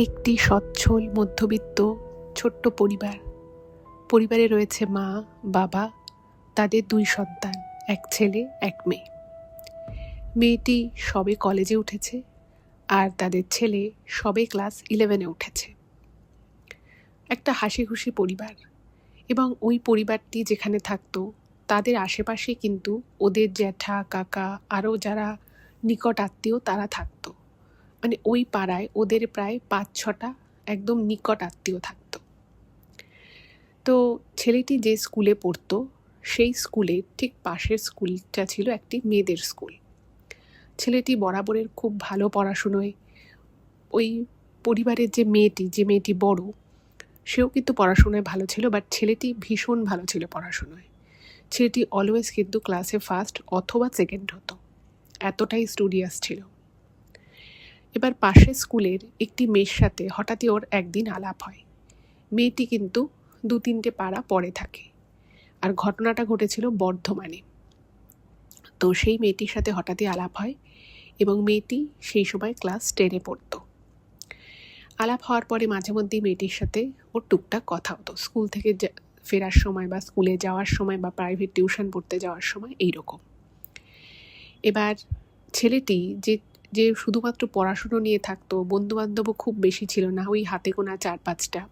একটি সচ্ছল মধ্যবিত্ত ছোট্ট পরিবারে রয়েছে মা, বাবা, তাদের 2 সন্তান, এক ছেলে এক মেয়ে। মেয়েটি সবে কলেজে উঠেছে আর তাদের ছেলে সবে ক্লাস 11-এ উঠেছে। একটা হাসিখুশি পরিবার, এবং ওই পরিবারটি যেখানে থাকতো তাদের আশেপাশে কিন্তু ওদের জ্যাঠা, কাকা, আরও যারা নিকট আত্মীয় তারা থাকতো। মানে ওই পাড়ায় ওদের প্রায় 5-6টা একদম নিকট আত্মীয় থাকতো। তো ছেলেটি যে স্কুলে পড়তো সেই স্কুলের ঠিক পাশের স্কুলটা ছিল একটি মেয়েদের স্কুল। ছেলেটি বরাবরের খুব ভালো পড়াশুনোয়, ওই পরিবারের যে মেয়েটি বড়, সেও কিন্তু পড়াশোনায় ভালো ছিল, বাট ছেলেটি ভীষণ ভালো ছিল পড়াশোনায়। ছেলেটি অলওয়েজ কিন্তু ক্লাসে ফার্স্ট অথবা সেকেন্ড হতো, এতটাই স্টুডিয়াস ছিল। এবার পাশের স্কুলের একটি মেয়ের সাথে হঠাৎই ওর একদিন আলাপ হয়। মেয়েটি কিন্তু 2-3টে পাড়া পরে থাকে, আর ঘটনাটা ঘটেছিল বর্ধমানে। তো সেই মেয়েটির সাথে হঠাৎই আলাপ হয়, এবং মেয়েটি সেই সময় ক্লাস 10-এ পড়তো। আলাপ হওয়ার পরে মাঝে মধ্যেই মেয়েটির সাথে ওর টুকটাক কথা হতো, স্কুল থেকে ফেরার সময় বা স্কুলে যাওয়ার সময় বা প্রাইভেট টিউশন পড়তে যাওয়ার সময় এইরকম। এবার ছেলেটি যে শুধুমাত্র পড়াশুনো নিয়ে থাকতো, বন্ধুবান্ধবও খুব বেশি ছিল না, ওই হাতে গোনা 4-5টা।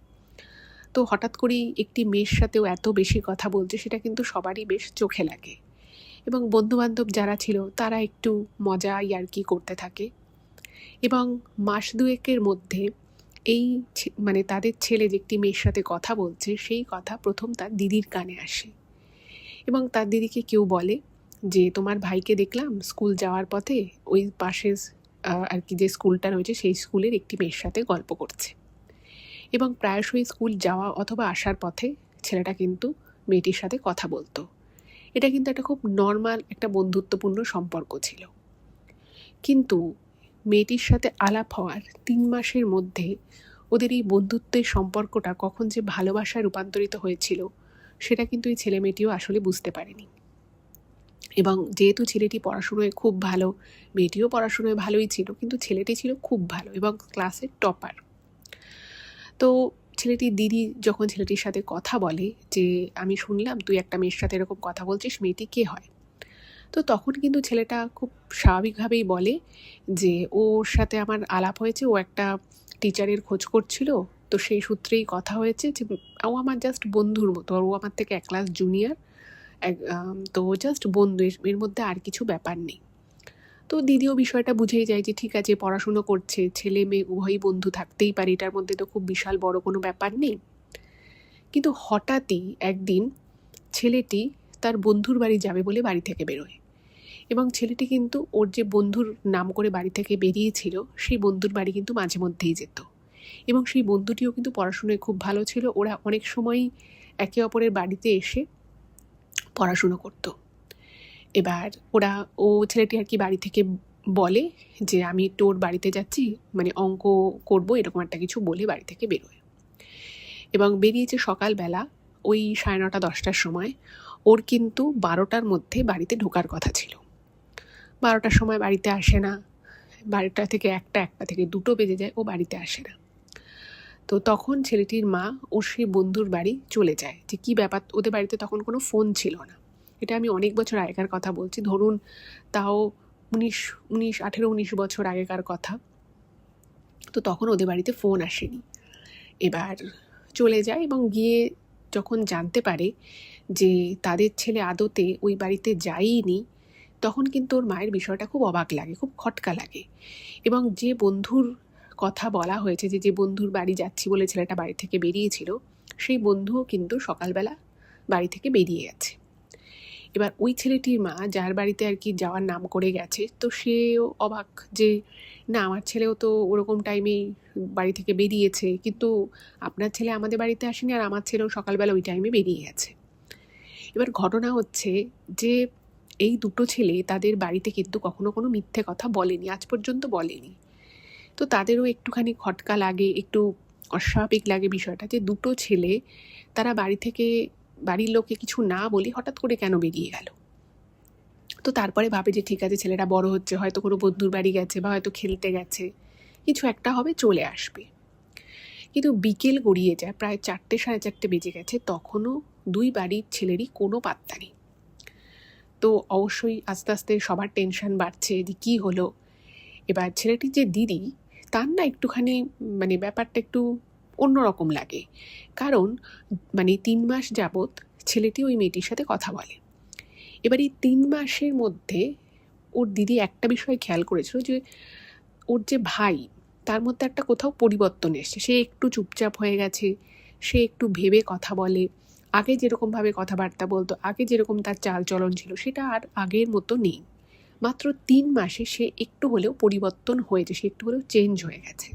তো হঠাৎ করেই একটি মেয়ের সাথেও এত বেশি কথা বলছে, সেটা কিন্তু সবারই বেশ চোখে লাগে। এবং বন্ধুবান্ধব যারা ছিল তারা একটু মজা ইয়ার্কি করতে থাকে। এবং মাস 2-এর মধ্যে এই মানে তাদের ছেলে যে একটি মেয়ের সাথে কথা বলছে, সেই কথা প্রথম তার দিদির কানে আসে। এবং তার দিদিকে কেউ বলে যে, তোমার ভাইকে দেখলাম স্কুল যাওয়ার পথে ওই পাশে আর কি যে স্কুলটা রয়েছে সেই স্কুলের একটি মেয়ের সাথে গল্প করছে। এবং প্রায়শই স্কুল যাওয়া অথবা আসার পথে ছেলেটা কিন্তু মেয়েটির সাথে কথা বলতো। এটা কিন্তু একটা খুব নর্মাল একটা বন্ধুত্বপূর্ণ সম্পর্ক ছিল। কিন্তু মেয়েটির সাথে আলাপ হওয়ার 3 মাসের মধ্যে ওদের এই বন্ধুত্বের সম্পর্কটা কখন যে ভালোবাসায় রূপান্তরিত হয়েছিল, সেটা কিন্তু এই ছেলে মেয়েটিও আসলে বুঝতে পারেনি। এবং যেহেতু ছেলেটি পড়াশুনোয় খুব ভালো, মেয়েটিও পড়াশুনোয় ভালোই ছিল, কিন্তু ছেলেটি ছিল খুব ভালো এবং ক্লাসের টপার। তো ছেলেটির দিদি যখন ছেলেটির সাথে কথা বলে যে, আমি শুনলাম তুই একটা মেয়ের সাথে এরকম কথা বলছিস, মেয়েটি কে হয়? তো তখন কিন্তু ছেলেটা খুব স্বাভাবিকভাবেই বলে যে, ওর সাথে আমার আলাপ হয়েছে, ও একটা টিচারের খোঁজ করছিল, তো সেই সূত্রেই কথা হয়েছে যে ও আমার জাস্ট বন্ধুর মতো, আর ও আমার থেকে 1 ক্লাস জুনিয়র, তো জাস্ট বন্ধু, এর মধ্যে আর কিছু ব্যাপার নেই। তো দিদিও বিষয়টা বুঝেই যায় যে ঠিক আছে, পড়াশুনো করছে, ছেলে মেয়ে উভয়ই বন্ধু থাকতেই পারে, এটার মধ্যে তো খুব বিশাল বড় কোনো ব্যাপার নেই। কিন্তু হঠাৎই একদিন ছেলেটি তার বন্ধুর বাড়ি যাবে বলে বাড়ি থেকে বেরোয়, এবং ছেলেটি কিন্তু ওর যে বন্ধুর নাম করে বাড়ি থেকে বেরিয়েছিল সেই বন্ধুর বাড়ি কিন্তু মাঝে মধ্যেই যেত। এবং সেই বন্ধুটিও কিন্তু পড়াশুনোয় খুব ভালো ছিল, ওরা অনেক সময়ই একে অপরের বাড়িতে এসে পড়াশুনো করতো। এবার ছেলেটি আর কি বাড়ি থেকে বলে যে, আমি তোর বাড়িতে যাচ্ছি, মানে অঙ্ক করবো, এরকম একটা কিছু বলে বাড়ি থেকে বেরোয়। এবং বেরিয়েছে সকালবেলা ওই 9:30-10টার সময়। ওর কিন্তু 12টার মধ্যে বাড়িতে ঢোকার কথা ছিল। 12টার সময় বাড়িতে আসে না, 12টা থেকে 1টা থেকে 2টো বেজে যায়, ও বাড়িতে আসে না। তো তখন ছেলেটির মা ওর সেই বন্ধুর বাড়ি চলে যায়, যে কী ব্যাপার। ওদের বাড়িতে তখন কোনো ফোন ছিল না, এটা আমি অনেক বছর আগেকার কথা বলছি, ধরুন তাও 18-19 বছর আগেকার কথা। তো তখন ওদের বাড়িতে ফোন আসেনি। এবার চলে যায়, এবং গিয়ে যখন জানতে পারে যে তাদের ছেলে আদতে ওই বাড়িতে যায়নি, তখন কিন্তু ওর মায়ের বিষয়টা খুব অবাক লাগে, খুব খটকা লাগে। এবং যে বন্ধুর কথা বলা হয়েছে, যে বন্ধুর বাড়ি যাচ্ছি বলে ছেলেটা বাড়ি থেকে বেরিয়েছিল, সেই বন্ধুও কিন্তু সকালবেলা বাড়ি থেকে বেরিয়ে গেছে। এবার ওই ছেলেটির মা, যার বাড়িতে আর কি যাওয়ার নাম করে গেছে, তো সেও অবাক যে না, আমার ছেলেও তো ওরকম টাইমেই বাড়ি থেকে বেরিয়েছে, কিন্তু আপনার ছেলে আমাদের বাড়িতে আসেনি, আর আমার ছেলেও সকালবেলা ওই টাইমে বেরিয়ে গেছে। এবার ঘটনা হচ্ছে যে এই দুটো ছেলে তাদের বাড়িতে কিন্তু কখনো কোনো মিথ্যে কথা বলেনি, আজ পর্যন্ত বলেনি। তো তাদেরও একটুখানি খটকা লাগে, একটু অস্বাভাবিক লাগে বিষয়টা, যে দুটো ছেলে তারা বাড়ি থেকে বাড়ির লোককে কিছু না বলে হঠাৎ করে কেন বেরিয়ে গেল। তো তারপরে ভাবে যে ঠিক আছে, ছেলেটা বড় হচ্ছে, হয়তো কোনো বন্ধুর বাড়ি গেছে, বা হয়তো খেলতে গেছে, কিছু একটা হবে, চলে আসবে। কিন্তু বিকেল গড়িয়ে যায়, প্রায় 4টে 4:30 বেজে গেছে, তখনও দুই বাড়ির ছেলেরই কোনো পাত্তা নেই। তো অবশ্যই আস্তে আস্তে সবার টেনশন বাড়ছে যে কী হলো। এবার ছেলেটির যে দিদি, তার না একটুখানি মানে ব্যাপারটা একটু অন্যরকম লাগে, কারণ 3 মাস যাবৎ ছেলেটি ওই মেয়েটির সাথে কথা বলে। এবার এই 3 মাসের মধ্যে ওর দিদি একটা বিষয় খেয়াল করেছিল যে ওর যে ভাই, তার মধ্যে একটা কোথাও পরিবর্তন এসছে। সে একটু চুপচাপ হয়ে গেছে, সে একটু ভেবে কথা বলে, আগে যেরকমভাবে কথাবার্তা বলতো, আগে যেরকম তার চালচলন ছিল, সেটা আর আগের মতো নেই। মাত্র 3 মাসে সে একটু হলেও পরিবর্তন হয়েছে, সে একটু হলেও চেঞ্জ হয়ে গেছে।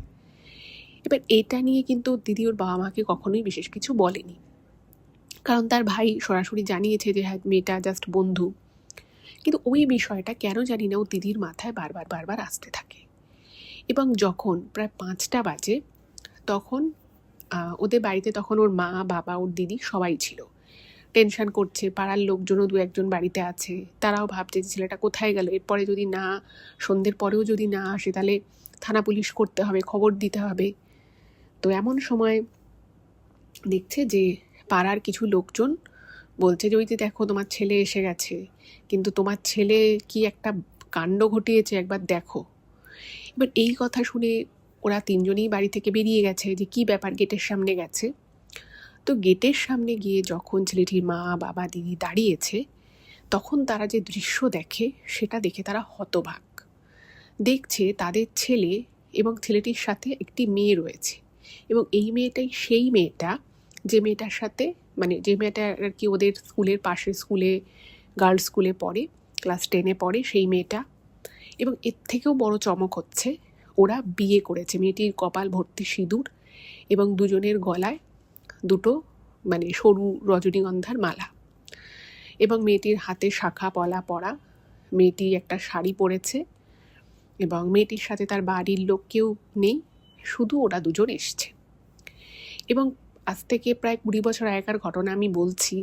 এবার এটা নিয়ে কিন্তু দিদি ওর বাবা মাকে কখনোই বিশেষ কিছু বলেনি, কারণ তার ভাই সরাসরি জানিয়েছে যে হ্যাঁ মেয়েটা জাস্ট বন্ধু। কিন্তু ওই বিষয়টা কেন জানি না ও দিদির মাথায় বারবার আসতে থাকে। এবং যখন প্রায় 5টা বাজে, তখন ওদের বাড়িতে তখন ওর মা, বাবা, ওর দিদি সবাই ছিল। টেনশন করছে, পাড়ার লোকজনও 2-1জন বাড়িতে আছে, তারাও ভাবছে যে ছেলেটা কোথায় গেল, এরপরে যদি না, সন্ধ্যের পরেও যদি না আসে তাহলে থানা পুলিশ করতে হবে, খবর দিতে হবে। তো এমন সময় দেখছে যে পাড়ার কিছু লোকজন বলছে যে ওই যে দেখো তোমার ছেলে এসে গেছে, কিন্তু তোমার ছেলে কি একটা কাণ্ড ঘটিয়েছে, একবার দেখো। এবার এই কথা শুনে ওরা 3জনই বাড়ি থেকে বেরিয়ে গেছে যে কি ব্যাপার, গেটের সামনে গেছে। তো গেটের সামনে গিয়ে যখন ছেলেটির মা, বাবা, দিদি দাঁড়িয়েছে, তখন তারা যে দৃশ্য দেখে সেটা দেখে তারা হতবাক। দেখছে তাদের ছেলে এবং ছেলেটির সাথে একটি মেয়ে রয়েছে, এবং এই মেয়েটাই সেই মেয়েটা যে মেয়েটার সাথে যে মেয়েটা আর কি ওদের স্কুলের পাশের স্কুলে, গার্লস স্কুলে পড়ে, ক্লাস 10-এ পড়ে সেই মেয়েটা। এবং এর থেকেও বড় চমক হচ্ছে, ওরা বিয়ে করেছে। মেয়েটির কপাল ভর্তি সিঁদুর এবং দুজনের গলায় দুটো সরু রজনীগন্ধার মালা, এবং মেয়েটির হাতে শাখা পলা পরা। মেয়েটি একটা শাড়ি পরেছে, এবং মেয়েটির সাথে তার বাড়ির লোক কেউ নেই, শুধু ওরা দুজন এসছে। এবং আজ থেকে প্রায় 20 বছর আগেকার ঘটনা আমি বলছি,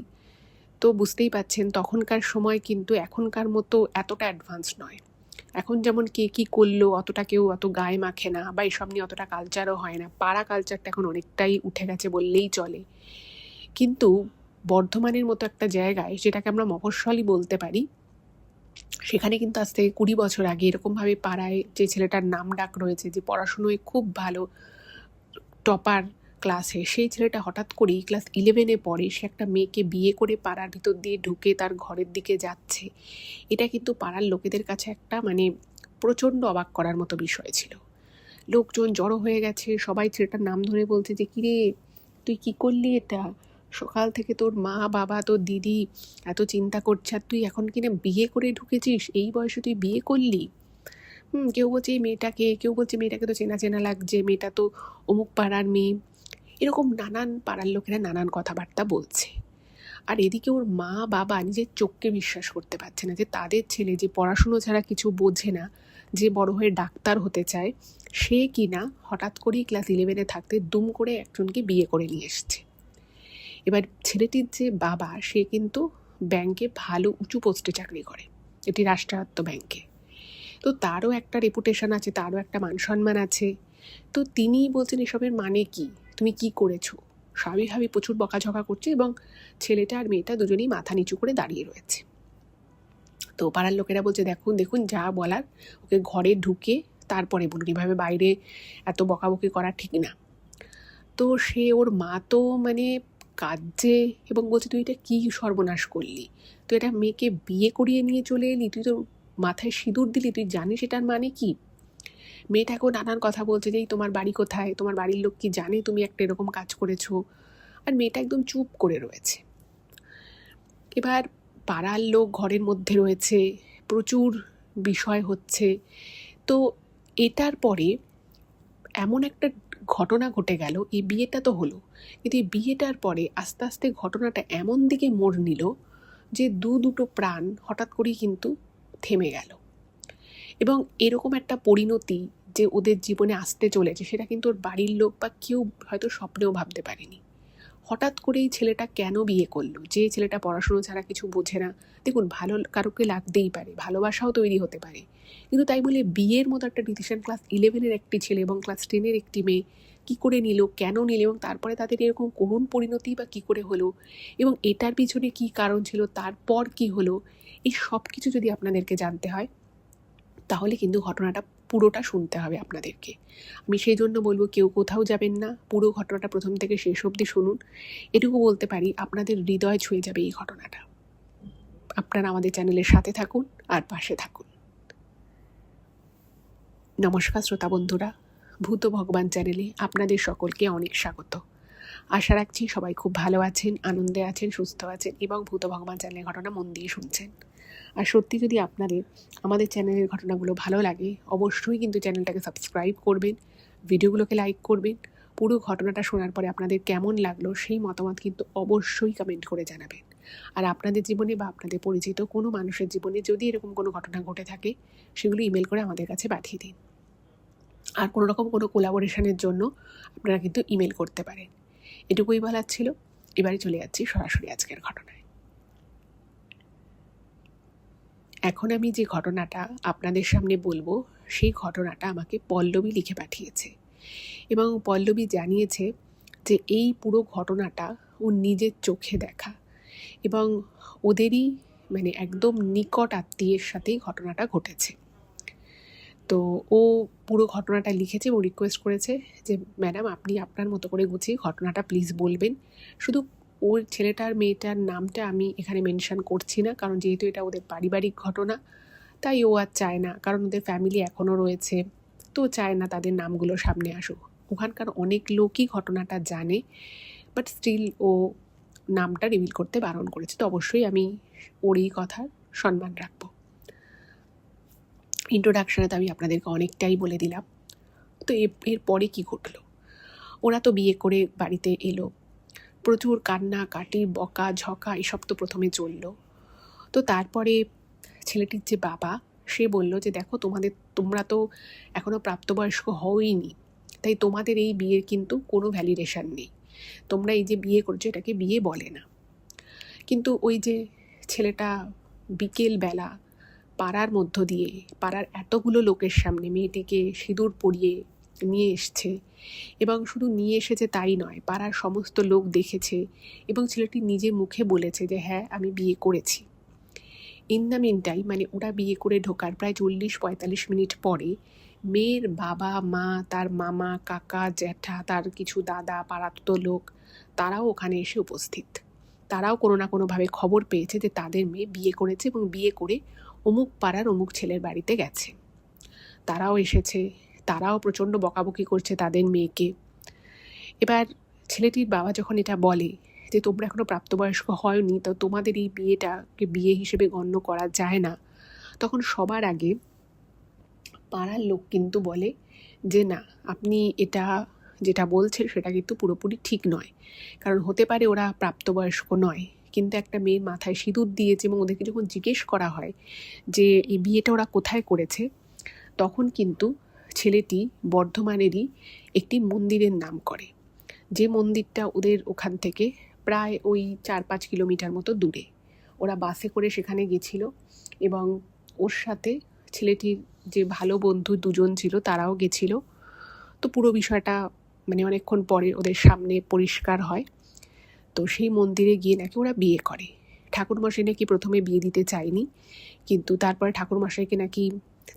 তো বুঝতেই পাচ্ছেন তখনকার সময় কিন্তু এখনকার মতো এতটা অ্যাডভান্স নয়। এখন যেমন কে কী করলো অতটা কেউ অত গায়ে মাখে না, বা এসব নিয়ে অতটা কালচারও হয় না। পাড়া কালচারটা এখন অনেকটাই উঠে গেছে বললেই চলে। কিন্তু বর্ধমানের মতো একটা জায়গায়, যেটাকে আমরা মফস্বলই বলতে পারি, সেখানে কিন্তু আজ থেকে 20 বছর আগে এরকমভাবে পাড়ায় যে ছেলেটার নাম ডাক রয়েছে, যে পড়াশুনোয় খুব ভালো, টপার ক্লাসে, সেই ছেলেটা হঠাৎ করেই ক্লাস 11-এ পড়ে, সে একটা মেয়েকে বিয়ে করে পাড়ার ভিতর দিয়ে ঢুকে তার ঘরের দিকে যাচ্ছে। এটা কিন্তু পাড়ার লোকেদের কাছে একটা প্রচণ্ড অবাক করার মতো বিষয় ছিল। লোকজন জড়ো হয়ে গেছে, সবাই ছেলেটার নাম ধরে বলছে যে কিরে তুই কি করলি, এটা সকাল থেকে তোর মা, বাবা, তোর দিদি এত চিন্তা করছে, আর তুই এখন কিনা বিয়ে করে ঢুকেছিস, এই বয়সে তুই বিয়ে করলি। কেউ বলছে এই মেয়েটাকে, কেউ বলছে মেয়েটাকে তো চেনা চেনা লাগছে, মেয়েটা তো অমুক পাড়ার মেয়ে। এরকম নানান পাড়ার লোকেরা নানান কথাবার্তা বলছে। আর এদিকে ওর মা, বাবা নিজের চোখকে বিশ্বাস করতে পারছে না যে তাদের ছেলে, যে পড়াশুনো ছাড়া কিছু বোঝে না, যে বড় হয়ে ডাক্তার হতে চায়, সে কিনা হঠাৎ করেই ক্লাস 11-এ থাকতে দুম করে একজনকে বিয়ে করে নিয়ে এসছে। এবার ছেলেটির যে বাবা, সে কিন্তু ব্যাংকে ভালো উঁচু পোস্টে চাকরি করে, এটি রাষ্ট্রায়ত্ত ব্যাংকে। তো তারও একটা রেপুটেশন আছে, তারও একটা মান সম্মান আছে। তো তিনিই বলছেন এসবের মানে কি, তুমি কি করেছো। স্বাভাবিকভাবে প্রচুর বকাঝকা করছে, এবং ছেলেটা আর মেয়েটা দুজনেই মাথা নিচু করে দাঁড়িয়ে রয়েছে। তো পাড়ার লোকেরা বলছে দেখুন যা বলার ওকে ঘরে ঢুকে তারপরে বলুন, এভাবে বাইরে এত বকাবকি করা ঠিক না। তো সে, ওর মা তো কাঁদছে এবং বলছে তুই এটা কী সর্বনাশ করলি, তুই এটা মেয়েকে বিয়ে করিয়ে নিয়ে চলে এলি, তুই তো মাথায় সিঁদুর দিলি, তুই জানিস এটার মানে কি। মেয়েটাকেও নানান কথা বলছে যে তোমার বাড়ি কোথায়, তোমার বাড়ির লোক কি জানে তুমি একটা এরকম কাজ করেছো। আর মেয়েটা একদম চুপ করে রয়েছে। এবার পাড়ার লোক ঘরের মধ্যে রয়েছে, প্রচুর বিষয় হচ্ছে। তো এটার পরে এমন একটা ঘটনা ঘটে গেল, এই বিয়েটা তো হলো, কিন্তু এই বিয়েটার পরে আস্তে আস্তে ঘটনাটা এমন দিকে মোড় নিল যে দুটো প্রাণ হঠাৎ করেই কিন্তু থেমে গেল। এবং এরকম একটা পরিণতি যে ওদের জীবনে আসতে চলেছে, সেটা কিন্তু ওর বাড়ির লোক বা কেউ হয়তো স্বপ্নেও ভাবতে পারেনি। হঠাৎ করেই ছেলেটা কেন বিয়ে করলো, যে ছেলেটা পড়াশুনো ছাড়া কিছু বোঝে না। দেখুন, ভালো কারোকে লাগতেই পারে, ভালোবাসাও তৈরি হতে পারে, কিন্তু তাই বলে বিয়ের মতো একটা ডিসিশন ক্লাস 11-এর একটি ছেলে এবং ক্লাস 10-এর একটি মেয়ে কি করে নিল, কেন নিল, এবং তারপরে তাদের এরকম করুণ পরিণতি বা কী করে হলো, এবং এটার পিছনে কী কারণ ছিল, তারপর কি হলো, এই সব কিছু যদি আপনাদেরকে জানতে হয় তাহলে কিন্তু ঘটনাটা পুরোটা শুনতে হবে আপনাদেরকে। আমি সেই জন্য বলবো কেউ কোথাও যাবেন না, পুরো ঘটনাটা প্রথম থেকে শেষ অবধি শুনুন। এটুকু বলতে পারি আপনাদের হৃদয় ছুঁয়ে যাবে এই ঘটনাটা। আপনারা আমাদের চ্যানেলের সাথে থাকুন আর পাশে থাকুন। নমস্কার শ্রোতা বন্ধুরা, ভূত ভগবান চ্যানেলে আপনাদের সকলকে অনেক স্বাগত। আশা রাখছি সবাই খুব ভালো আছেন, আনন্দে আছেন, সুস্থ আছেন এবং ভূত ভগবান চ্যানেলের ঘটনা মন দিয়ে শুনছেন। আর সত্যি যদি আপনাদের আমাদের চ্যানেলের ঘটনাগুলো ভালো লাগে অবশ্যই কিন্তু চ্যানেলটাকে সাবস্ক্রাইব করবেন, ভিডিওগুলোকে লাইক করবেন। পুরো ঘটনাটা শোনার পরে আপনাদের কেমন লাগলো সেই মতামত কিন্তু অবশ্যই কমেন্ট করে জানাবেন। আর আপনাদের জীবনে বা আপনাদের পরিচিত কোনো মানুষের জীবনে যদি এরকম কোনো ঘটনা ঘটে থাকে সেগুলো ইমেল করে আমাদের কাছে পাঠিয়ে দিন। আর কোনো রকম কোনো কোলাবোরেশনের জন্য আপনারা কিন্তু ইমেল করতে পারেন। এটুকুই বলার ছিল। এবারে চলে যাচ্ছি সরাসরি আজকের ঘটনায়। এখন আমি যে ঘটনাটা আপনাদের সামনে বলবো সেই ঘটনাটা আমাকে পল্লবী লিখে পাঠিয়েছে, এবং পল্লবী জানিয়েছে যে এই পুরো ঘটনাটা ও নিজের চোখে দেখা এবং ওদেরই মানে একদম নিকট আত্মীয়ের সাথেই ঘটনাটা ঘটেছে। তো ও পুরো ঘটনাটা লিখেছে এবং রিকোয়েস্ট করেছে যে ম্যাডাম আপনি আপনার মতো করে গুছিয়ে ঘটনাটা প্লিজ বলবেন। শুধু ওর ছেলেটার মেয়েটার নামটা আমি এখানে মেনশন করছি না, কারণ যেহেতু এটা ওদের পারিবারিক ঘটনা তাই ও আর চায় না, কারণ ওদের ফ্যামিলি এখনও রয়েছে, তো চায় না তাদের নামগুলো সামনে আসুক। ওখানকার অনেক লোকই ঘটনাটা জানে, বাট স্টিল ও নামটা রিভিল করতে বারণ করেছে। তো অবশ্যই আমি ওর এই কথার সম্মান রাখবো। ইন্ট্রোডাকশানে তো আমি আপনাদেরকে অনেকটাই বলে দিলাম। তো এরপরে কি ঘটলো, ওরা তো বিয়ে করে বাড়িতে এলো, প্রচুর কান্না কাটি বকা ঝকা এসব তো প্রথমে চললো। তো তারপরে ছেলেটির যে বাবা সে বলল যে দেখো তোমরা তো এখনও প্রাপ্তবয়স্ক হওইনি, তাই তোমাদের এই বিয়ের কিন্তু কোনো ভ্যালিডেশন নেই, তোমরা এই যে বিয়ে করছো এটাকে বিয়ে বলে না। কিন্তু ওই যে ছেলেটা বিকেলবেলা পাড়ার মধ্য দিয়ে পাড়ার এতগুলো লোকের সামনে মেয়েটিকে সিঁদুর পরিয়ে নিয়ে এসছে, এবং শুধু নিয়ে এসেছে তাই নয়, পাড়ার সমস্ত লোক দেখেছে এবং ছেলেটি নিজে মুখে বলেছে যে হ্যাঁ আমি বিয়ে করেছি। ইন দ্য মিন টাইম মানে ওরা বিয়ে করে ঢোকার প্রায় 40-45 মিনিট পরে মেয়ের বাবা মা, তার মামা কাকা জ্যাঠা, তার কিছু দাদা পাড়াতো লোক তারাও ওখানে এসে উপস্থিত। তারাও কোনো না কোনোভাবে খবর পেয়েছে যে তাদের মেয়ে বিয়ে করেছে এবং বিয়ে করে অমুক পাড়ার অমুক ছেলের বাড়িতে গেছে। তারাও এসেছে, তারাও প্রচণ্ড বকাবকি করছে তাদের মেয়েকে। এবার ছেলেটির বাবা যখন এটা বলে যে তোমরা এখনও প্রাপ্তবয়স্ক হয়নি, তো তোমাদের এই বিয়েটাকে বিয়ে হিসেবে গণ্য করা যায় না, তখন সবার আগে পাড়ার লোক কিন্তু বলে যে না আপনি এটা যেটা বলছেন সেটা কিন্তু পুরোপুরি ঠিক নয়, কারণ হতে পারে ওরা প্রাপ্তবয়স্ক নয়, কিন্তু একটা মেয়ের মাথায় সিঁদুর দিয়েছে এবং ওদেরকে যখন জিজ্ঞেস করা হয় যে এই বিয়েটা ওরা কোথায় করেছে, তখন কিন্তু ছেলেটি বর্ধমানেরই একটি মন্দিরের নাম করে, যে মন্দিরটা ওদের ওখান থেকে প্রায় ওই 4-5 কিলোমিটার মতো দূরে। ওরা বাসে করে সেখানে গেছিল এবং ওর সাথে ছেলেটির যে ভালো বন্ধু দুজন ছিল তারাও গেছিল। তো পুরো বিষয়টা মানে অনেকক্ষণ পরে ওদের সামনে পরিষ্কার হয়। তো সেই মন্দিরে গিয়ে নাকি ওরা বিয়ে করে। ঠাকুরমশাই নাকি প্রথমে বিয়ে দিতে চায়নি, কিন্তু তারপরে ঠাকুরমশাইকে নাকি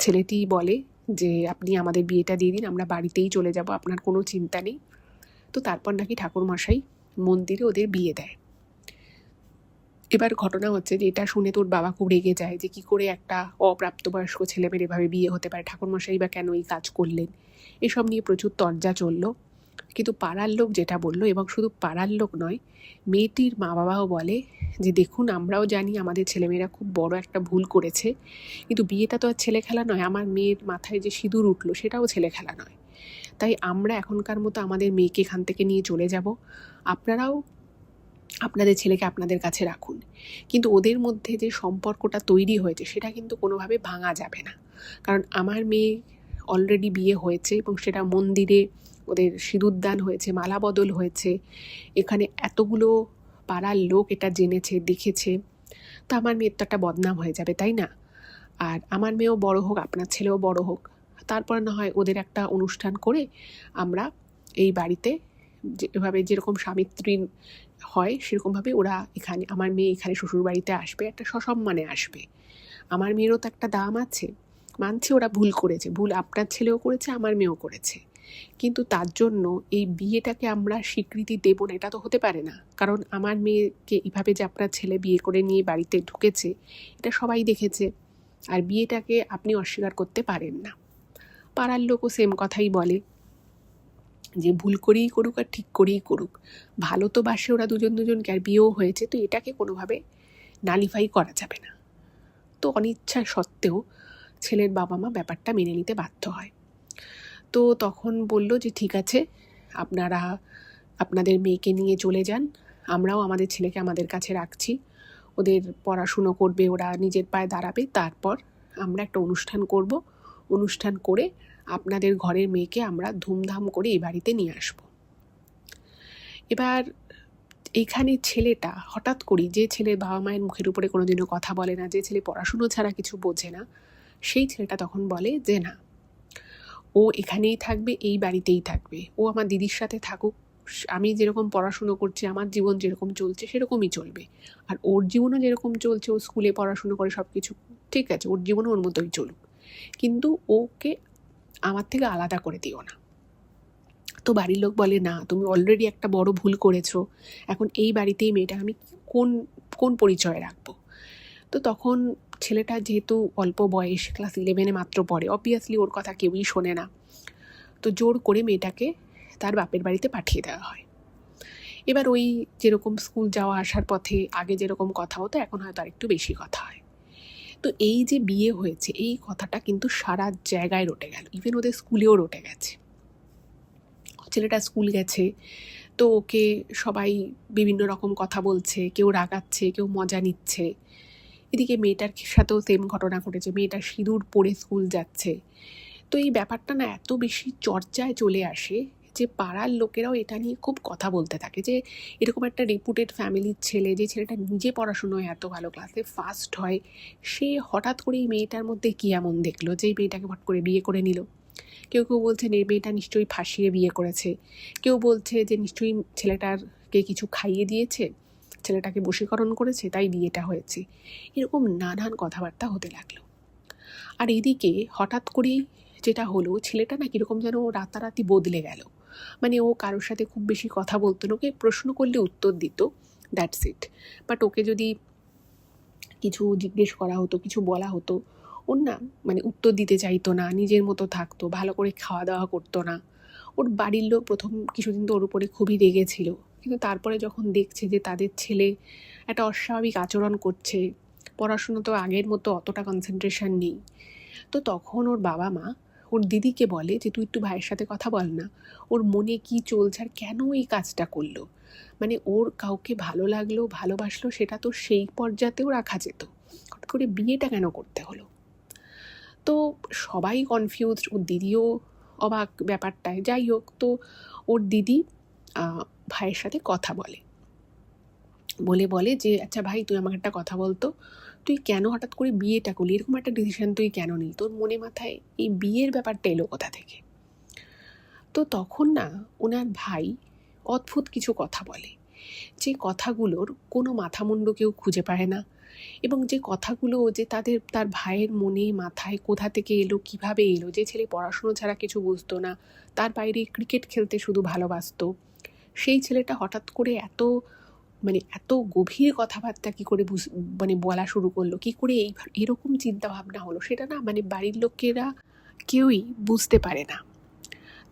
ছেলেটি বলে যে আপনি আমাদের বিয়েটা দিয়ে দিন, আমরা বাড়িতেই চলে যাব, আপনার কোনো চিন্তা নেই। তো তারপর নাকি ঠাকুরমশাই মন্দিরে ওদের বিয়ে দেয়। এবার ঘটনা হচ্ছে যে এটা শুনে তোর বাবা খুব রেগে যায় যে কী করে একটা অপ্রাপ্তবয়স্ক ছেলেমেয়ের এভাবে বিয়ে হতে পারে, ঠাকুরমশাই বা কেন এই কাজ করলেন, এসব নিয়ে প্রচুর তর্জা চললো। কিন্তু পাড়ার লোক যেটা বললো, এবং শুধু পাড়ার লোক নয়, মেয়েটির মা বাবাও বলে যে দেখুন আমরাও জানি আমাদের ছেলেমেয়েরা খুব বড় একটা ভুল করেছে, কিন্তু বিয়েটা তো আর ছেলে খেলা নয়, আমার মেয়ের মাথায় যে সিঁদুর উঠলো সেটাও ছেলে খেলা নয়, তাই আমরা এখনকার মতো আমাদের মেয়েকে এখান থেকে নিয়ে চলে যাব, আপনারাও আপনাদের ছেলেকে আপনাদের কাছে রাখুন। কিন্তু ওদের মধ্যে যে সম্পর্কটা তৈরি হয়েছে সেটা কিন্তু কোনোভাবে ভাঙা যাবে না, কারণ আমার মেয়ে অলরেডি বিয়ে হয়েছে এবং সেটা মন্দিরে ওদের সিঁদুরদান হয়েছে, মালা বদল হয়েছে, এখানে এতগুলো পাড়ার লোক এটা জেনেছে দেখেছে, তো আমার মেয়ের তো একটা বদনাম হয়ে যাবে, তাই না? আর আমার মেয়েও বড় হোক, আপনার ছেলেও বড় হোক, তারপর না হয় ওদের একটা অনুষ্ঠান করে আমরা এই বাড়িতে যেভাবে যেরকম স্বামী স্ত্রী হয় সেরকমভাবে ওরা এখানে, আমার মেয়ে এখানে শ্বশুর বাড়িতে আসবে, একটা সসম্মানে আসবে। আমার মেয়েরও তো একটা দাম আছে, মানছি ওরা ভুল করেছে, ভুল আপনার ছেলেও করেছে, আমার মেয়েও করেছে, কিন্তু তার জন্য এই বিয়েটাকে আমরা স্বীকৃতি দেব না, এটা তো হতে পারে না। কারণ আমার মেয়েকে এভাবে যে আপনার ছেলে বিয়ে করে নিয়ে বাড়িতে ঢুকেছে এটা সবাই দেখেছে, আর বিয়েটাকে আপনি অস্বীকার করতে পারেন না। পাড়ার লোকও সেম কথাই বলে যে ভুল করেই করুক আর ঠিক করেই করুক, ভালো তো বাসে ওরা দুজনকে, আর বিয়েও হয়েছে, তো এটাকে কোনোভাবে নালিফাই করা যাবে না। তো অনিচ্ছা সত্ত্বেও ছেলের বাবা মা ব্যাপারটা মেনে নিতে বাধ্য হয়। তো তখন বলল যে ঠিক আছে, আপনারা আপনাদের মেয়েকে নিয়ে চলে যান, আমরাও আমাদের ছেলেকে আমাদের কাছে রাখছি, ওদের পড়াশুনো করবে, ওরা নিজের পায়ে দাঁড়াবে, তারপর আমরা একটা অনুষ্ঠান করব, অনুষ্ঠান করে আপনাদের ঘরের মেয়েকে আমরা ধুমধাম করে এই বাড়িতে নিয়ে আসব। এবার এইখানে ছেলেটা হঠাৎ করেই, যে ছেলে বাবা মায়ের মুখের উপরে কোনোদিনও কথা বলে না, যে ছেলে পড়াশুনো ছাড়া কিছু বোঝে না, সেই ছেলেটা তখন বলে যে না, ও এখানেই থাকবে, এই বাড়িতেই থাকবে, ও আমার দিদির সাথে থাকুক, আমি যেরকম পড়াশুনো করছি, আমার জীবন যেরকম চলছে সেরকমই চলবে, আর ওর জীবনও যেরকম চলছে, ও স্কুলে পড়াশুনো করে সব কিছু ঠিক আছে, ওর জীবনও ওর মতোই চলুক, কিন্তু ওকে আমার থেকে আলাদা করে দিও না। তো বাড়ির লোক বলে না, তুমি অলরেডি একটা বড় ভুল করেছো, এখন এই বাড়িতেই মেয়েটা আমি কোন কোন পরিচয় রাখবো। তো তখন ছেলেটা যেহেতু অল্প বয়স, ক্লাস 11-এ মাত্র পড়ে, অবভিয়াসলি ওর কথা কেউই শোনে না, তো জোর করে মেয়েটাকে তার বাপের বাড়িতে পাঠিয়ে দেওয়া হয়। এবার ওই যেরকম স্কুল যাওয়া আসার পথে আগে যেরকম কথা হতো, এখন হয়তো আর একটু বেশি কথা হয়। তো এই যে বিয়ে হয়েছে এই কথাটা কিন্তু সারা জায়গায় রটে গেল, ইভেন ওদের স্কুলেও রটে গেছে। ছেলেটা স্কুল গেছে, তো ওকে সবাই বিভিন্ন রকম কথা বলছে, কেউ রাগাচ্ছে, কেউ মজা নিচ্ছে। এদিকে মেয়েটার সাথেও সেম ঘটনা ঘটেছে, মেয়েটা সিঁদুর পরে স্কুল যাচ্ছে। তো এই ব্যাপারটা না এত বেশি চর্চায় চলে আসে যে পাড়ার লোকেরাও এটা নিয়ে খুব কথা বলতে থাকে, যে এরকম একটা রেপুটেড ফ্যামিলির ছেলে, যে ছেলেটা নিজে পড়াশুনোয় এত ভালো, ক্লাসে ফার্স্ট হয়, সে হঠাৎ করে এই মেয়েটার মধ্যে কী এমন দেখলো যে এই মেয়েটাকে হট করে বিয়ে করে নিল। কেউ কেউ বলছেন এই মেয়েটা নিশ্চয়ই ফাঁসিয়ে বিয়ে করেছে, কেউ বলছে যে নিশ্চয়ই ছেলেটারকে কিছু খাইয়ে দিয়েছে, ছেলেটাকে বশীকরণ করেছে, তাই বিয়েটা হয়েছে। এরকম নানান কথাবার্তা হতে লাগলো। আর এদিকে হঠাৎ করেই যেটা হলো, ছেলেটা না কীরকম যেন রাতারাতি বদলে গেল। মানে ও কারোর সাথে খুব বেশি কথা বলতো না, ওকে প্রশ্ন করলে উত্তর দিত, দ্যাটস ইট। বাট ওকে যদি কিছু জিজ্ঞেস করা হতো, কিছু বলা হতো, ওর না মানে উত্তর দিতে চাইতো না, নিজের মতো থাকতো, ভালো করে খাওয়া দাওয়া করতো না। ওর বাড়ির লোক প্রথম কিছুদিন তো ওর উপরে খুবই রেগেছিল, কিন্তু তারপরে যখন দেখছে যে তাদের ছেলে একটা অস্বাভাবিক আচরণ করছে, পড়াশুনো তো আগের মতো অতটা কনসেন্ট্রেশন নেই, তো তখন ওর বাবা মা ওর দিদিকে বলে যে তুই একটু ভাইয়ের সাথে কথা বল না, ওর মনে কি চলছে আর কেন এই কাজটা করলো। মানে ওর কাউকে ভালো লাগলো, ভালোবাসলো, সেটা তো সেই পর্যায়েও রাখা যেত, হঠাৎ করে বিয়েটা কেন করতে হলো। তো সবাই কনফিউজড, ওর দিদিও অবাক ব্যাপারটায়। যাই হোক, তো ওর দিদি ভাইয়ের সাথে কথা বলে যে আচ্ছা ভাই, তুই আমাকে একটা কথা বলতো, তুই কেন হঠাৎ করে বিয়েটা করলি, এরকম একটা ডিসিশন তুই কেন নিলি, তোর মনে মাথায় এই বিয়ের ব্যাপারটা এলো কোথা থেকে। তো তখন না ওনার ভাই অদ্ভুত কিছু কথা বলে, যে কথাগুলোর কোনো মাথামুণ্ড কেউ খুঁজে পায় না, এবং যে কথাগুলো যে তার ভাইয়ের মনে মাথায় কোথা থেকে এলো, কিভাবে এলো, যে ছেলে পড়াশুনো ছাড়া কিছু বুঝতো না, তার বাইরে ক্রিকেট খেলতে শুধু ভালোবাসতো, সেই ছেলেটা হঠাৎ করে এত গভীর কথাবার্তা কী করে বলা শুরু করলো, কী করে এরকম চিন্তা ভাবনা হলো, সেটা না বাড়ির লোকেরা কেউই বুঝতে পারে না।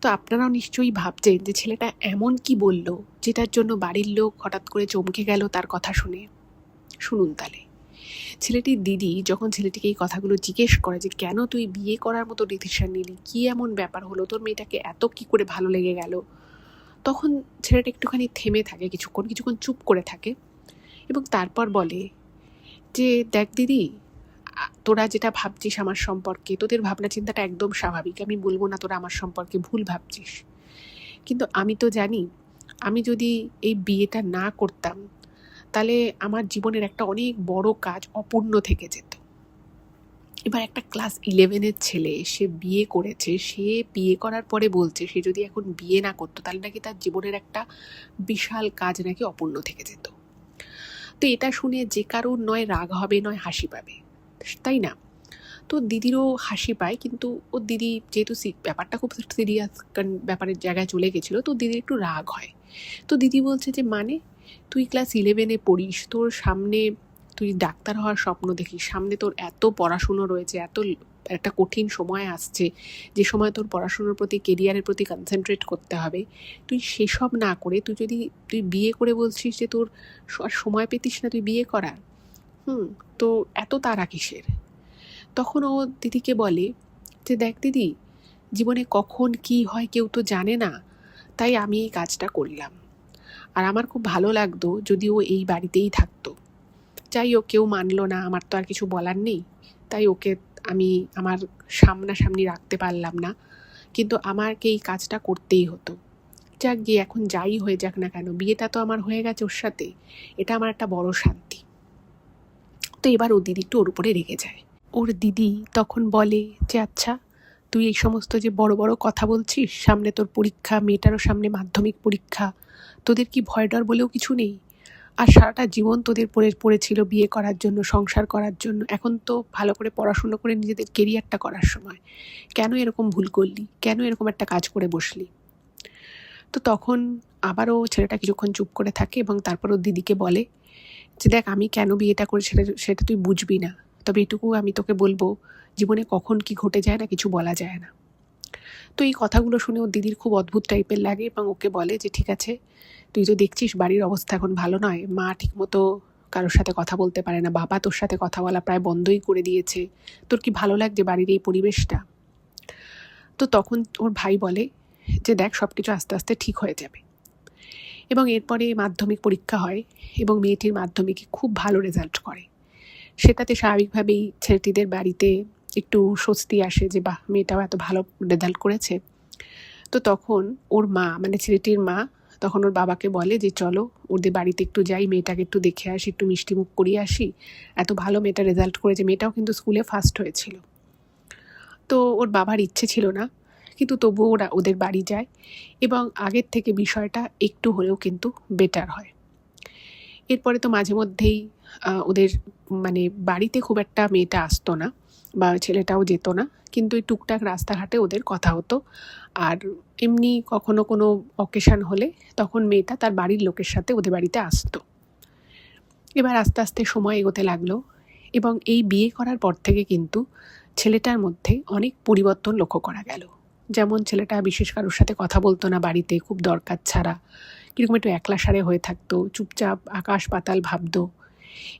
তো আপনারাও নিশ্চয়ই ভাবছেন যে ছেলেটা এমন কি বলল যেটার জন্য বাড়ির লোক হঠাৎ করে চমকে গেল তার কথা শুনে। শুনুন তাহলে। ছেলেটির দিদি যখন ছেলেটিকে এই কথাগুলো জিজ্ঞেস করে যে কেন তুই বিয়ে করার মতো ডিসিশন নিলি, কী এমন ব্যাপার হলো, তোর মেয়েটাকে এত কি করে ভালো লেগে গেল, তখন ছেলেটা একটুখানি থেমে থাকে, কিছুক্ষণ চুপ করে থাকে, এবং তারপর বলে যে দেখ দিদি, তোরা যেটা ভাবছিস আমার সম্পর্কে, তোদের ভাবনা চিন্তাটা একদম স্বাভাবিক, আমি বলবো না তোরা আমার সম্পর্কে ভুল ভাবছিস, কিন্তু আমি তো জানি আমি যদি এই বিয়েটা না করতাম তাহলে আমার জীবনের একটা অনেক বড় কাজ অপূর্ণ থেকে যেত। এবার একটা ক্লাস 11-এর ছেলে, সে বিয়ে করেছে, সে বিয়ে করার পরে বলছে সে যদি এখন বিয়ে না করতো তাহলে নাকি তার জীবনের একটা বিশাল কাজ নাকি অপূর্ণ থেকে যেত। তো এটা শুনে যে কারোর নয় রাগ হবে নয় হাসি পাবে, তাই না? তো দিদিরও হাসি পায়, কিন্তু ওর দিদি যেহেতু ব্যাপারটা খুব সিরিয়াস ব্যাপারের জায়গায় চলে গেছিলো, তো দিদির একটু রাগ হয়। তো দিদি বলছে যে মানে তুই ক্লাস 11-এ পড়িস, তোর সামনে তুই ডাক্তার হওয়ার স্বপ্ন দেখিস, সামনে তোর এত পড়াশুনো রয়েছে, এত একটা কঠিন সময় আসছে যে সময় তোর পড়াশুনোর প্রতি, কেরিয়ারের প্রতি কনসেন্ট্রেট করতে হবে, তুই সেসব না করে তুই বিয়ে করে বলছিস যে তোর আর সময় পেতিস না তুই বিয়ে করার। তো এত তাড়া কিসের? তখন ও দিদিকে বলে যে দেখ দিদি, জীবনে কখন কি হয় কেউ তো জানে না, তাই আমি এই কাজটা করলাম। আর আমার খুব ভালো লাগতো যদি ও এই বাড়িতেই থাকতো। যাই হোক, কেউ মানলো না, আমার তো আর কিছু বলার নেই, তাই ওকে আমি আমার সামনাসামনি রাখতে পারলাম না, কিন্তু আমাকে এই কাজটা করতেই হতো। যাক গিয়ে এখন যাই হয়ে যাক না কেন, বিয়েটা তো আমার হয়ে গেছে ওর সাথে, এটা আমার একটা বড় শান্তি। তো এবার ওর দিদি একটু ওর উপরে রেগে যায়। ওর দিদি তখন বলে যে আচ্ছা, তুই এই সমস্ত যে বড় বড় কথা বলছিস, সামনে তোর পরীক্ষা, মেয়েটারও সামনে মাধ্যমিক পরীক্ষা, তোদের কি ভয় ডর বলেও কিছু নেই? আর সারাটা জীবন তোদের পড়েছিল বিয়ে করার জন্য, সংসার করার জন্য, এখন তো ভালো করে পড়াশুনো করে নিজেদের কেরিয়ারটা করার সময়, কেন এরকম ভুল করলি, কেন এরকম একটা কাজ করে বসলি? তো তখন আবারও ছেলেটা কিছুক্ষণ চুপ করে থাকে এবং তারপর ওর দিদিকে বলে যে দেখ, আমি কেন বিয়েটা করি সেটা তুই বুঝবি না, তবে এটুকু আমি তোকে বলবো, জীবনে কখন কি ঘটে যায় না কিছু বলা যায় না। তো এই কথাগুলো শুনে ওর দিদির খুব অদ্ভুত টাইপের লাগে এবং ওকে বলে যে ঠিক আছে, তুই তো দেখছিস বাড়ির অবস্থা এখন ভালো নয়, মা ঠিকমতো কারোর সাথে কথা বলতে পারে না, বাবা তোর সাথে কথা বলা প্রায় বন্ধই করে দিয়েছে, তোর কি ভালো লাগছে বাড়ির এই পরিবেশটা? তো তখন ওর ভাই বলে যে দেখ, সব কিছু আস্তে আস্তে ঠিক হয়ে যাবে। এবং এরপরে মাধ্যমিক পরীক্ষা হয় এবং মেয়েটির মাধ্যমিকে খুব ভালো রেজাল্ট করে। সেটাতে স্বাভাবিকভাবেই ছেলেটিদের বাড়িতে একটু স্বস্তি আসে যে বাহ, মেয়েটাও এত ভালো রেজাল্ট করেছে। তো তখন ওর মা, মানে ছেলেটির মা, তখন ওর বাবাকে বলে যে চলো ওদের বাড়িতে একটু যাই, মেয়েটাকে একটু দেখে আসি, একটু মিষ্টি মুখ করিয়ে আসি, এত ভালো মেয়েটা রেজাল্ট করেছে, মেয়েটাও কিন্তু স্কুলে ফার্স্ট হয়েছিল। তো ওর বাবার ইচ্ছে ছিল না, কিন্তু তবুও ওরা ওদের বাড়ি যায় এবং আগের থেকে বিষয়টা একটু হলেও কিন্তু বেটার হয়। এরপরে তো মাঝে মধ্যেই ওদের মানে বাড়িতে খুব একটা মেয়েটা আসতো না বা ছেলেটাও যেত না, কিন্তু এই টুকটাক রাস্তাঘাটে ওদের কথা হতো। আর এমনি কখনো কোনো অকেশান হলে তখন মেয়েটা তার বাড়ির লোকের সাথে ওদের বাড়িতে আসতো। এবার আস্তে আস্তে সময় এগোতে লাগলো এবং এই বিয়ে করার পর থেকে কিন্তু ছেলেটার মধ্যে অনেক পরিবর্তন লক্ষ্য করা গেল। যেমন ছেলেটা বিশেষ কারোর সাথে কথা বলতো না বাড়িতে, খুব দরকার ছাড়া কীরকম একটু একলা সারে হয়ে থাকতো, চুপচাপ আকাশ পাতাল ভাবতো।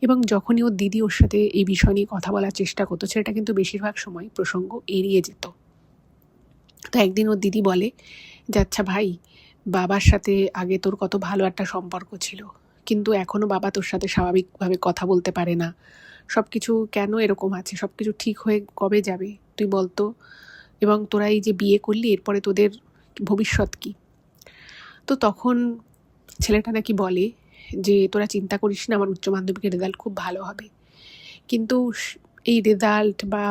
এবং যখনই ওর দিদি ওর সাথে এই বিষয় নিয়ে কথা বলার চেষ্টা করতো, ছেলেটা কিন্তু বেশিরভাগ সময় প্রসঙ্গ এড়িয়ে যেত। তো একদিন ওর দিদি বলে যে আচ্ছা ভাই, বাবার সাথে আগে তোর কত ভালো একটা সম্পর্ক ছিল, কিন্তু এখনও বাবা তোর সাথে স্বাভাবিকভাবে কথা বলতে পারে না, সব কিছু কেন এরকম আছে, সব কিছু ঠিক হয়ে কবে যাবে তুই বলতো? এবং তোরা এই যে বিয়ে করলি, এরপরে তোদের ভবিষ্যৎ কী? তো তখন ছেলেটা নাকি বলে যে তোরা চিন্তা করিস না, আমার উচ্চ মাধ্যমিকের রেজাল্ট খুব ভালো হবে, কিন্তু এই রেজাল্ট বা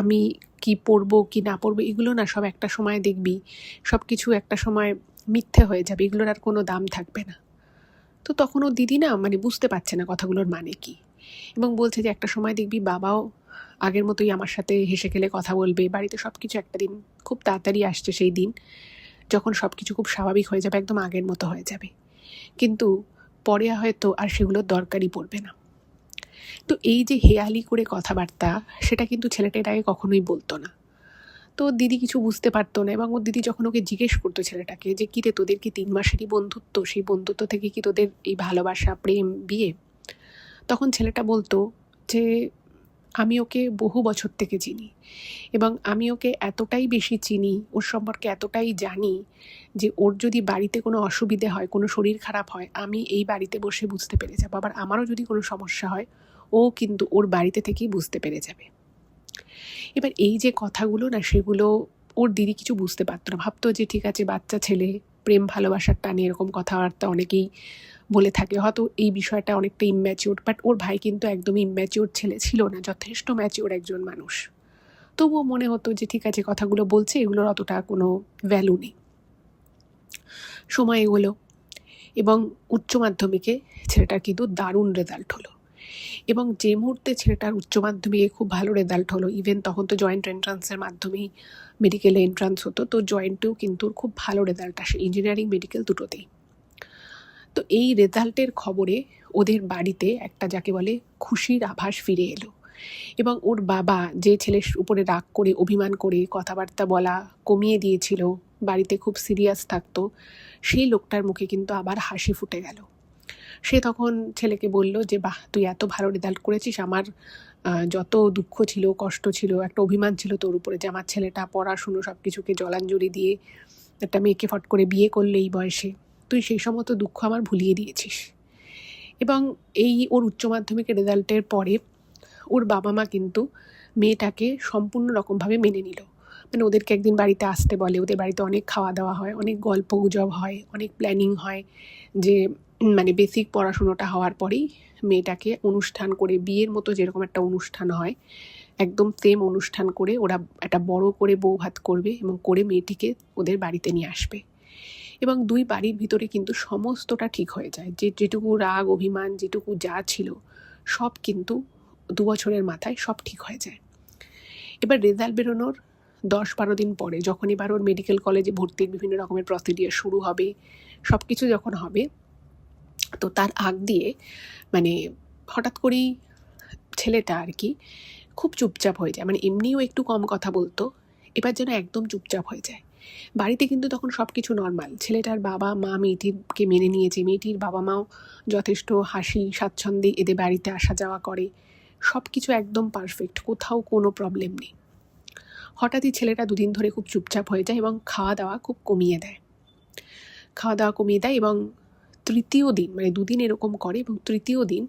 আমি কি পড়বো কি না পড়বো এগুলো না সব একটা সময় দেখবি, সব কিছু একটা সময় মিথ্যে হয়ে যাবে, এগুলোর আর কোনো দাম থাকবে না। তো তখন ও দিদি না মানে বুঝতে পারছে না কথাগুলোর মানে কি, এবং বলছে যে একটা সময় দেখবি বাবাও আগের মতোই আমার সাথে হেসে খেলে কথা বলবে, বাড়িতে সব কিছু একটা দিন খুব তাড়াতাড়ি আসছে সেই দিন যখন সব কিছু খুব স্বাভাবিক হয়ে যাবে, একদম আগের মতো হয়ে যাবে, কিন্তু পরে হয়তো আর সেগুলোর দরকারই পড়বে না। তো এই যে হেয়ালি করে কথাবার্তা, সেটা কিন্তু ছেলেটা এর আগে কখনোই বলতো না। তো দিদি কিছু বুঝতে পারতো না এবং ওর দিদি যখন ওকে জিজ্ঞেস করতো ছেলেটাকে যে কী রে, তোদের কি 3 মাসেরই বন্ধুত্ব, সেই বন্ধুত্ব থেকে কি তোদের এই ভালোবাসা, প্রেম, বিয়ে? তখন ছেলেটা বলতো যে আমি ওকে বহু বছর থেকে চিনি এবং আমি ওকে এতটাই বেশি চিনি, ওর সম্পর্কে এতটাই জানি যে ওর যদি বাড়িতে কোনো অসুবিধে হয়, কোনো শরীর খারাপ হয়, আমি এই বাড়িতে বসে বুঝতে পেরে যাবো, আবার আমারও যদি কোনো সমস্যা হয় ও কিন্তু ওর বাড়িতে থেকেই বুঝতে পেরে যাবে। এবার এই যে কথাগুলো না, সেগুলো ওর দিদি কিছু বুঝতে পারতো না, ভাবতো যে ঠিক আছে বাচ্চা ছেলে, প্রেম ভালোবাসার টানে এরকম কথাবার্তা অনেকেই বলে থাকে, হয়তো এই বিষয়টা অনেকটা ইম্যাচিওর, বাট ওর ভাই কিন্তু একদমই ইম্যাচিওর ছেলে ছিল না, যথেষ্ট ম্যাচিওর একজন মানুষ। তবুও মনে হতো যে ঠিক আছে, কথাগুলো বলছে, এগুলোর অতটা কোনো ভ্যালু নেই। সময় এগোলো এবং উচ্চ মাধ্যমিকে ছেলেটার কিন্তু দারুণ রেজাল্ট হলো। এবং যে মুহূর্তে ছেলেটার উচ্চ মাধ্যমিকে খুব ভালো রেজাল্ট হলো, ইভেন তখন তো জয়েন্ট এন্ট্রান্সের মাধ্যমেই মেডিকেলে এন্ট্রান্স হতো, তো জয়েন্টেও কিন্তু খুব ভালো রেজাল্ট আসে, ইঞ্জিনিয়ারিং মেডিকেল দুটোতেই। তো এই রেজাল্টের খবরে ওদের বাড়িতে একটা যাকে বলে খুশির আভাস ফিরে এলো। এবং ওর বাবা যে ছেলের উপরে রাগ করে অভিমান করে কথাবার্তা বলা কমিয়ে দিয়েছিল, বাড়িতে খুব সিরিয়াস থাকতো, সেই লোকটার মুখে কিন্তু আবার হাসি ফুটে গেল। সে তখন ছেলেকে বলল যে বাহ, তুই এত ভালো রেজাল্ট করেছিস, আমার যত দুঃখ ছিল, কষ্ট ছিল, একটা অভিমান ছিল তোর উপরে যে আমার ছেলেটা পড়াশুনো সব কিছুকে জলাঞ্জলি দিয়ে একটা মেয়েকে ফট করে বিয়ে করলে এই বয়সে, তুই সেই সমস্ত দুঃখ আমার ভুলিয়ে দিয়েছিস। এবং এই ওর উচ্চ মাধ্যমিকের রেজাল্টের পরে ওর বাবা মা কিন্তু মেয়েটাকে সম্পূর্ণ রকমভাবে মেনে নিল। মানে ওদেরকে একদিন বাড়িতে আসতে বলে, ওদের বাড়িতে অনেক খাওয়া দাওয়া হয়, অনেক গল্প গুজব হয়, অনেক প্ল্যানিং হয় যে মানে বেসিক পড়াশুনোটা হওয়ার পরেই মেয়েটাকে অনুষ্ঠান করে, বিয়ের মতো যেরকম একটা অনুষ্ঠান হয় একদম সেম অনুষ্ঠান করে ওরা একটা বড় করে বউ ভাত করবে এবং করে মেয়েটিকে ওদের বাড়িতে নিয়ে আসবে। এবং দুই বাড়ির ভিতরে কিন্তু সমস্তটা ঠিক হয়ে যায়, যে যেটুকু রাগ অভিমান যেটুকু যা ছিল সব কিন্তু 2 বছরের মাথায় সব ঠিক হয়ে যায়। এবার রেজাল্ট বেরোনোর 10-12 দিন পরে, যখন এবার ওর মেডিকেল কলেজে ভর্তির বিভিন্ন রকমের প্রসিডিওর শুরু হবে, সব কিছু যখন হবে, তো তার আগ দিয়ে মানে হঠাৎ করেই ছেলেটা আর কি খুব চুপচাপ হয়ে যায়। মানে এমনিও একটু কম কথা বলতো, এবার যেন একদম চুপচাপ হয়ে যায়। বাড়িতে কিন্তু তখন সব কিছু নর্মাল, ছেলেটার বাবা মা মেয়েটিকে মেনে নিয়েছে, মেয়েটির বাবা মাও যথেষ্ট হাসি স্বাচ্ছন্দ্যে এদের বাড়িতে আসা যাওয়া করে, সব কিছু একদম পারফেক্ট, কোথাও কোনো প্রবলেম নেই। হঠাৎই ছেলেটা 2 দিন ধরে খুব চুপচাপ হয়ে যায় এবং খাওয়া দাওয়া খুব কমিয়ে দেয় এবং তৃতীয় দিন, মানে 2 দিন এরকম করে এবং তৃতীয় দিন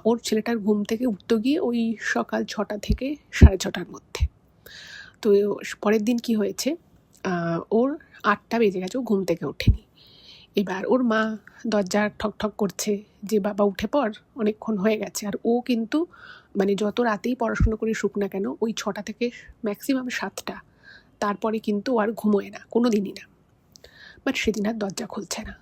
ওর ছেলেটার ঘুম থেকে উঠতে গিয়ে ওই সকাল 6টা থেকে 6:30টার মধ্যে। তো পরের দিন কি হয়েছে, ওর 8টা বেজে গেছে, ও ঘুম থেকে ওঠেনি। এবার ওর মা দরজা ঠক করছে যে বাবা উঠে পড়, অনেকক্ষণ হয়ে গেছে। আর ও কিন্তু মানে যত রাতেই পড়াশুনো করে শুক না কেন, ওই 6টা থেকে ম্যাক্সিমাম 7টা, তারপরে কিন্তু আর ঘুমোয় না, কোনো দিনই না। বাট সেদিন আর দরজা খুলছে না।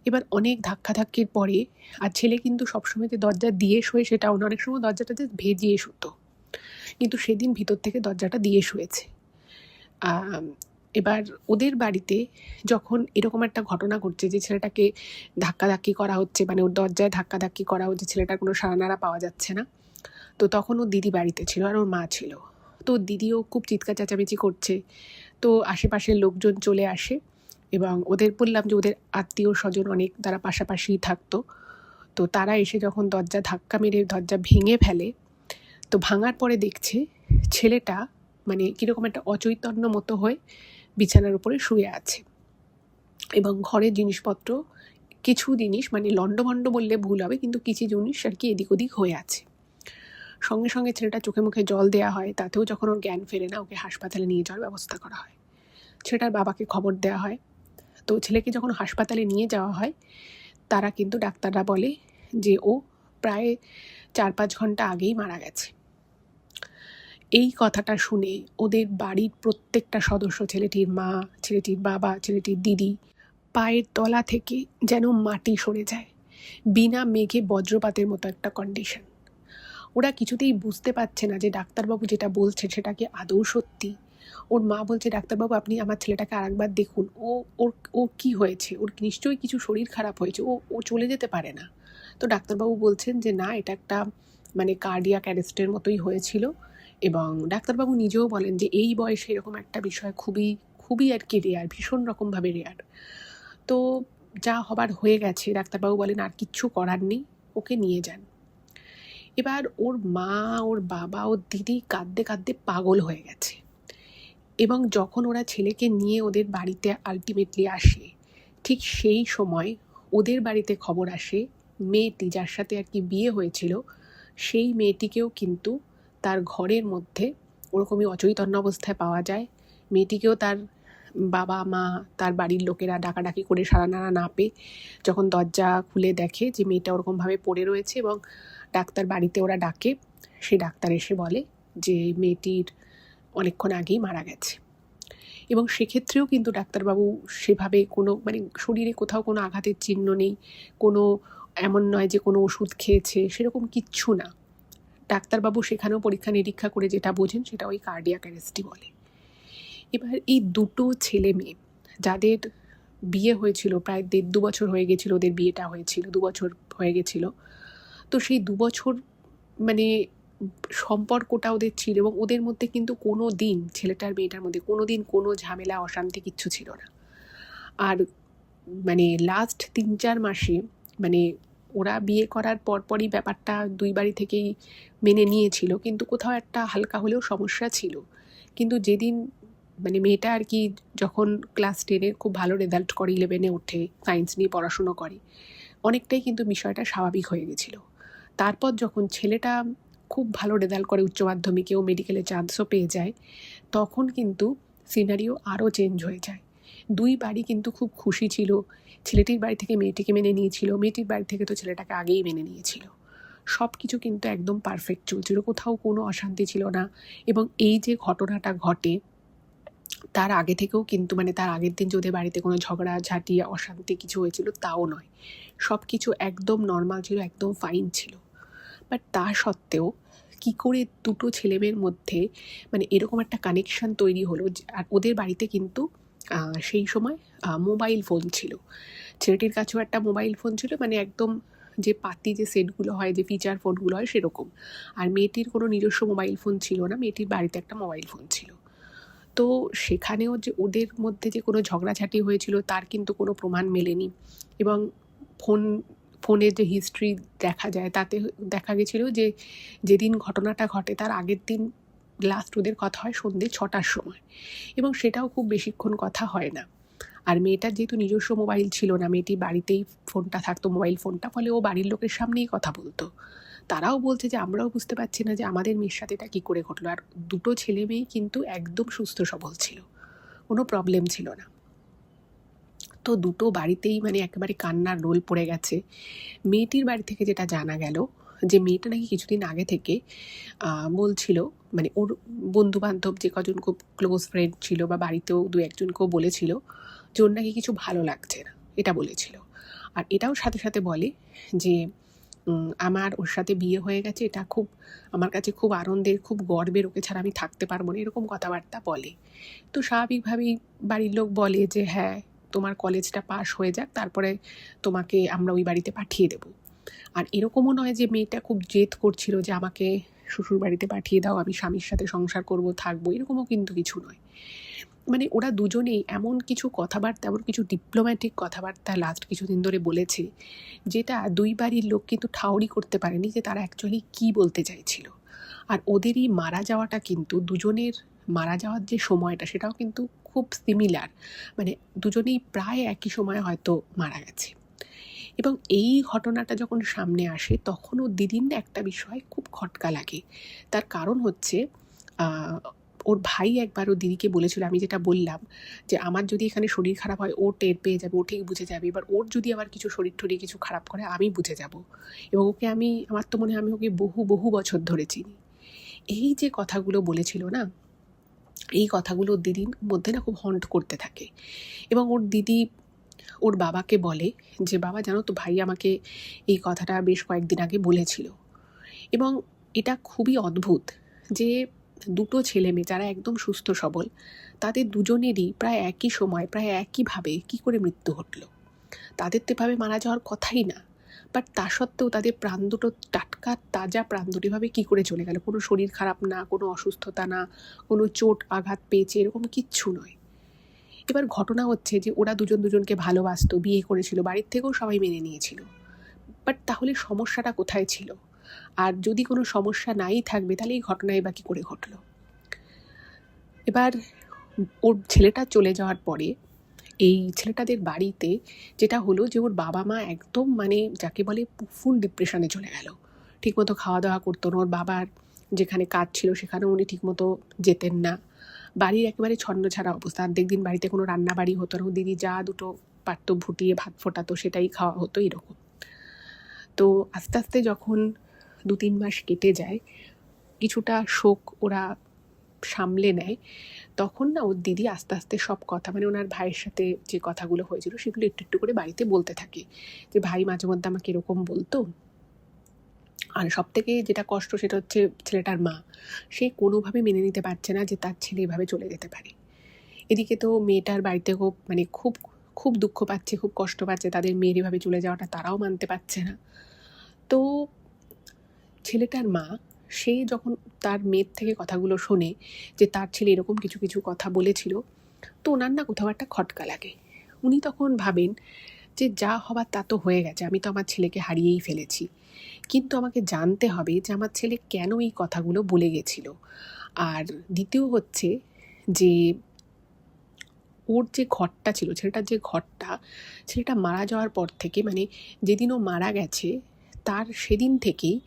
এবার অনেক ধাক্কাধাক্কির পরে, আর ছেলে কিন্তু সবসময় যে দরজা দিয়ে শোয় সেটাও না, অনেক সময় দরজাটা যে ভেজিয়ে শুতো, কিন্তু সেদিন ভিতর থেকে দরজাটা দিয়ে শুয়েছে। এবার ওদের বাড়িতে যখন এরকম একটা ঘটনা ঘটছে যে ছেলেটাকে ধাক্কাধাক্কি করা হচ্ছে, মানে ওর দরজায় ধাক্কাধাক্কি করা হচ্ছে, ছেলেটার কোনো সাড়ানাড়া পাওয়া যাচ্ছে না, তো তখন ওর দিদি বাড়িতে ছিল আর ওর মা ছিল। তো ওর দিদিও খুব চিৎকার চেঁচামেচি করছে, তো আশেপাশের লোকজন চলে আসে এবং ওদের বললাম যে ওদের আত্মীয় স্বজন অনেক, তারা পাশাপাশিই থাকতো। তো তারা এসে যখন দরজা ধাক্কা মেরে দরজা ভেঙে ফেলে, তো ভাঙার পরে দেখছে ছেলেটা মানে কীরকম একটা অচৈতন্য মতো হয়ে বিছানার উপরে শুয়ে আছে এবং ঘরের জিনিসপত্র, কিছু জিনিস মানে লণ্ডভণ্ড বললে ভুল হবে, কিন্তু কিছু জিনিস আর কি এদিক ওদিক হয়ে আছে। সঙ্গে সঙ্গে ছেলেটা চোখে মুখে জল দেওয়া হয়, তাতেও যখন ওর জ্ঞান ফেরে না, ওকে হাসপাতালে নিয়ে যাওয়ার ব্যবস্থা করা হয়। ছেলেটার বাবাকে খবর দেওয়া হয়। তো ছেলেকে যখন হাসপাতালে নিয়ে যাওয়া হয়, তারা কিন্তু ডাক্তাররা বলে যে ও প্রায় 4-5 ঘন্টা আগেই মারা গেছে। এই কথাটা শুনে ওদের বাড়ির প্রত্যেকটা সদস্য, ছেলেটির মা, ছেলেটির বাবা, ছেলেটির দিদি, পায়ের তলা থেকে যেন মাটি সরে যায়। বিনা মেঘে বজ্রপাতের মতো একটা কন্ডিশন। ওরা কিছুতেই বুঝতে পারছে না যে ডাক্তারবাবু যেটা বলছে সেটা কি আদৌ সত্যি। ওর মা বলছে, ডাক্তারবাবু আপনি আমার ছেলেটাকে আরেকবার দেখুন, ও কি হয়েছে, ওর নিশ্চয়ই কিছু শরীর খারাপ হয়েছে, ও চলে যেতে পারে না। তো ডাক্তারবাবু বলছেন যে না, এটা একটা মানে কার্ডিয়াক অ্যারেস্টের মতোই হয়েছিল। এবং ডাক্তারবাবু নিজেও বলেন যে এই বয়সে এরকম একটা বিষয় খুবই খুবই আর কি রেয়ার, ভীষণ রকমভাবে রেয়ার। তো যা হবার হয়ে গেছে, ডাক্তারবাবু বলেন আর কিচ্ছু করার নেই, ওকে নিয়ে যান। এবার ওর মা, ওর বাবা, ওর দিদি কাঁদতে কাঁদতে পাগল হয়ে গেছে। এবং যখন ওরা ছেলেকে নিয়ে ওদের বাড়িতে আলটিমেটলি আসে, ঠিক সেই সময় ওদের বাড়িতে খবর আসে মেয়েটি যার সাথে আর কি বিয়ে হয়েছিল, সেই মেয়েটিকেও কিন্তু তার ঘরের মধ্যে ওরকমই অচৈতন্য অবস্থায় পাওয়া যায়। মেয়েটিকেও তার বাবা মা তার বাড়ির লোকেরা ডাকাডাকি করে সাড়া নাড়া না পেয়ে যখন দরজা খুলে দেখে যে মেয়েটা ওরকমভাবে পড়ে রয়েছে এবং ডাক্তার বাড়িতে ওরা ডাকে, সে ডাক্তার এসে বলে যে মেয়েটির অনেকক্ষণ আগেই মারা গেছে। এবং সেক্ষেত্রেও কিন্তু ডাক্তারবাবু সেভাবে কোনো মানে শরীরে কোথাও কোনো আঘাতের চিহ্ন নেই, কোনো এমন নয় যে কোনো ওষুধ খেয়েছে, সেরকম কিচ্ছু না। ডাক্তারবাবু সেখানেও পরীক্ষা নিরীক্ষা করে যেটা বোঝেন সেটা ওই কার্ডিয়াক অ্যারেস্টই বলে। এবার এই দুটো ছেলে মেয়ে যাদের বিয়ে হয়েছিল, প্রায় 1.5-2 বছর হয়ে গেছিলো ওদের বিয়েটা হয়েছিল, 2 বছর হয়ে গেছিলো। তো সেই 2 বছর মানে সম্পর্কটা ওদের ছিল এবং ওদের মধ্যে কিন্তু কোনো দিন, ছেলেটার মেয়েটার মধ্যে কোনো দিন কোনো ঝামেলা অশান্তি কিচ্ছু ছিল না। আর মানে লাস্ট 3-4 মাসে মানে ওরা বিয়ে করার পরপরই ব্যাপারটা দুই বাড়ি থেকেই মেনে নিয়েছিল, কিন্তু কোথাও একটা হালকা হলেও সমস্যা ছিল। কিন্তু যেদিন মানে মেয়েটা আর কি যখন ক্লাস 10-এ খুব ভালো রেজাল্ট করে, 11-এ ওঠে, সায়েন্স নিয়ে পড়াশুনো করে, অনেকটাই কিন্তু বিষয়টা স্বাভাবিক হয়ে গেছিলো। তারপর যখন ছেলেটা খুব ভালো রেজাল্ট করে উচ্চ মাধ্যমিকে, ও মেডিকেলে চান্সও পেয়ে যায়, তখন কিন্তু সিনারিও আরও চেঞ্জ হয়ে যায়। দুই বাড়ি কিন্তু খুব খুশি ছিল। ছেলেটির বাড়ি থেকে মেয়েটিকে মেনে নিয়েছিল, মেয়েটির বাড়ি থেকে তো ছেলেটাকে আগেই মেনে নিয়েছিল। সব কিছু কিন্তু একদম পারফেক্ট চলছিল, কোথাও কোনো অশান্তি ছিল না। এবং এই যে ঘটনাটা ঘটে তার আগে থেকেও কিন্তু মানে তার আগের দিন যে ওদের বাড়িতে কোনো ঝগড়া ঝাঁটি অশান্তি কিছু হয়েছিল তাও নয়, সব কিছু একদম নর্মাল ছিল, একদম ফাইন ছিল। বাট তা সত্ত্বেও কী করে দুটো ছেলেমেয়ের মধ্যে মানে এরকম একটা কানেকশান তৈরি হলো। আর ওদের বাড়িতে কিন্তু সেই সময় মোবাইল ফোন ছিল, ছেলেটির কাছেও একটা মোবাইল ফোন ছিল, মানে একদম যে পাতি যে সেটগুলো হয়, যে ফিচার ফোনগুলো হয় সেরকম। আর মেয়েটির কোনো নিজস্ব মোবাইল ফোন ছিল না, মেয়েটির বাড়িতে একটা মোবাইল ফোন ছিল। তো সেখানেও যে ওদের মধ্যে যে কোনো ঝগড়াঝাটি হয়েছিল তার কিন্তু কোনো প্রমাণ মেলেনি। এবং ফোনের যে হিস্ট্রি দেখা যায় তাতে দেখা গেছিলো যে যেদিন ঘটনাটা ঘটে তার আগের দিন লাস্ট ওদের কথা হয় সন্ধ্যে 6টার সময়, এবং সেটাও খুব বেশিক্ষণ কথা হয় না। আর মেয়েটার যেহেতু নিজস্ব মোবাইল ছিল না, মেয়েটি বাড়িতেই ফোনটা থাকতো, মোবাইল ফোনটা, ফলে ও বাড়ির লোকের সামনেই কথা বলতো। তারাও বলছে যে আমরাও বুঝতে পারছি না যে আমাদের মেয়ের সাথে এটা কী করে ঘটলো। আর দুটো ছেলে মেয়েই কিন্তু একদম সুস্থ সবল ছিল, কোনো প্রবলেম ছিল না। তো দুটো বাড়িতেই মানে একেবারে কান্নার রোল পড়ে গেছে। মেয়েটির বাড়ি থেকে যেটা জানা গেল যে মেয়েটা নাকি কিছুদিন আগে থেকে বলছিল, মানে ওর বন্ধুবান্ধব যে কজন খুব ক্লোজ ফ্রেন্ড ছিল বা বাড়িতেও 2-1জনকেও বলেছিল যে ওর নাকি কিছু ভালো লাগছে না, এটা বলেছিল। আর এটাও সাথে সাথে বলে যে আমার ওর সাথে বিয়ে হয়ে গেছে, এটা খুব আমার কাছে খুব আনন্দের, খুব গর্বের, ওকে ছাড়া আমি থাকতে পারবো না, এরকম কথাবার্তা বলে। তো স্বাভাবিকভাবেই বাড়ির লোক বলে যে হ্যাঁ, তোমার কলেজটা পাস হয়ে যাক, তারপরে তোমাকে আমরা ওই বাড়িতে পাঠিয়ে দেব। আর এরকমও নয় যে মেয়েটা খুব জেদ করছিল যে আমাকে শ্বশুর বাড়িতে পাঠিয়ে দাও, আমি স্বামীর সাথে সংসার করব, থাকবো, এরকমও কিন্তু কিছু নয়। মানে ওরা দুজনেই এমন কিছু কথাবার্তা, এমন কিছু ডিপ্লোম্যাটিক কথাবার্তা লাস্ট কিছুদিন ধরে বলেছে, যেটা দুই বাড়ির লোক কিন্তু ঠাউরি করতে পারেনি যে তারা অ্যাকচুয়ালি কী বলতে চাইছিল। আর ওদেরই মারা যাওয়াটা কিন্তু, দুজনের মারা যাওয়ার যে সময়টা সেটাও কিন্তু খুব সিমিলার, মানে দুজনেই প্রায় একই সময়ে হয়তো মারা গেছে। এবং এই ঘটনাটা যখন সামনে আসে তখনও দিদির না একটা বিষয় খুব খটকা লাগে। তার কারণ হচ্ছে ওর ভাই একবার ওর দিদিকে বলেছিল, আমি যেটা বললাম যে আমার যদি এখানে শরীর খারাপ হয় ও টের পেয়ে যাবে, ও ঠিক বুঝে যাবে, এবার ওর যদি আবার কিছু শরীর টরীর কিছু খারাপ করে আমি বুঝে যাব, এবং ওকে আমার তো মনে হয় আমি ওকে বহু বহু বছর ধরে চিনি। এই যে কথাগুলো বলেছিল না, এই কথাগুলো ওর দিদির মধ্যে না খুব হন্ট করতে থাকে। এবং ওর দিদি ওর বাবাকে বলে যে বাবা, জানো তো ভাই আমাকে এই কথাটা বেশ কয়েকদিন আগে বলেছিল। এবং এটা খুবই অদ্ভুত যে দুটো ছেলে মেয়ে যারা একদম সুস্থ সবল, তাদের দুজনেরই প্রায় একই সময় প্রায় একইভাবে কী করে মৃত্যু ঘটল। তাদের তো এভাবে মারা যাওয়ার কথাই না, বাট তা সত্ত্বেও তাদের প্রাণ দুটো টাটকা তাজা প্রাণ দুটিভাবে কী করে চলে গেল। কোনো শরীর খারাপ না, কোনো অসুস্থতা না, কোনো চোট আঘাত পেয়েছে, এরকম কিচ্ছু নয়। এবার ঘটনা হচ্ছে যে ওরা দুজন দুজনকে ভালোবাসতো, বিয়ে করেছিল, বাড়ির থেকেও সবাই মেনে নিয়েছিল। বাট তাহলে সমস্যাটা কোথায় ছিল? আর যদি কোনো সমস্যা নাই থাকবে তাহলে এই ঘটনাই বা কী করে ঘটল? এবার ওর ছেলেটা চলে যাওয়ার পরে এই ছেলেটাদের বাড়িতে যেটা হলো যে ওর বাবা মা একদম মানে যাকে বলে ফুল ডিপ্রেশনে চলে গেল। ঠিকমতো খাওয়া দাওয়া করতো না, ওর বাবার যেখানে কাজ ছিল সেখানেও উনি ঠিকমতো যেতেন না। বাড়ির একেবারে ছন্নছাড়া অবস্থা। অর্ধেক দিন বাড়িতে কোনো রান্না বাড়ি হতো না, দিদি যা দুটো পারতো ফুটিয়ে ভাত ফোটাতো সেটাই খাওয়া হতো এরকম। তো আস্তে আস্তে যখন 2-3 মাস কেটে যায়, কিছুটা শোক ওরা সামলে নেয়, তখন না ওর দিদি আস্তে আস্তে সব কথা, মানে ওনার ভাইয়ের সাথে যে কথাগুলো হয়েছিল সেগুলো একটু একটু করে বাড়িতে বলতে থাকে, যে ভাই মাঝে মধ্যে আমাকে এরকম বলতো। আর সব থেকে যেটা কষ্ট সেটা হচ্ছে ছেলেটার মা, সে কোনোভাবে মেনে নিতে পারছে না যে তার ছেলে এভাবে চলে যেতে পারে। এদিকে তো মেয়েটার বাড়িতে খুব খুব দুঃখ পাচ্ছে, খুব কষ্ট পাচ্ছে, তাদের মেয়ের এভাবে চলে যাওয়াটা তারাও মানতে পারছে না। তো ছেলেটার মা, সে যখন তার মেয়ের থেকে কথাগুলো শোনে যে তার ছেলে এরকম কিছু কিছু কথা বলেছিল, তো ওনার না কোথাও একটা খটকা লাগে। উনি তখন ভাবেন যে যা হবার তা তো হয়ে গেছে, আমি তো আমার ছেলেকে হারিয়েই ফেলেছি, কিন্তু আমাকে জানতে হবে যে আমার ছেলে কেন এই কথাগুলো বলে গেছিল। আর দ্বিতীয় হচ্ছে যে ওর যে ঘরটা ছিল, ছেলেটার যে ঘরটা, ছেলেটা মারা যাওয়ার পর থেকে, মানে যেদিন ও মারা গেছে তার সেদিন থেকেই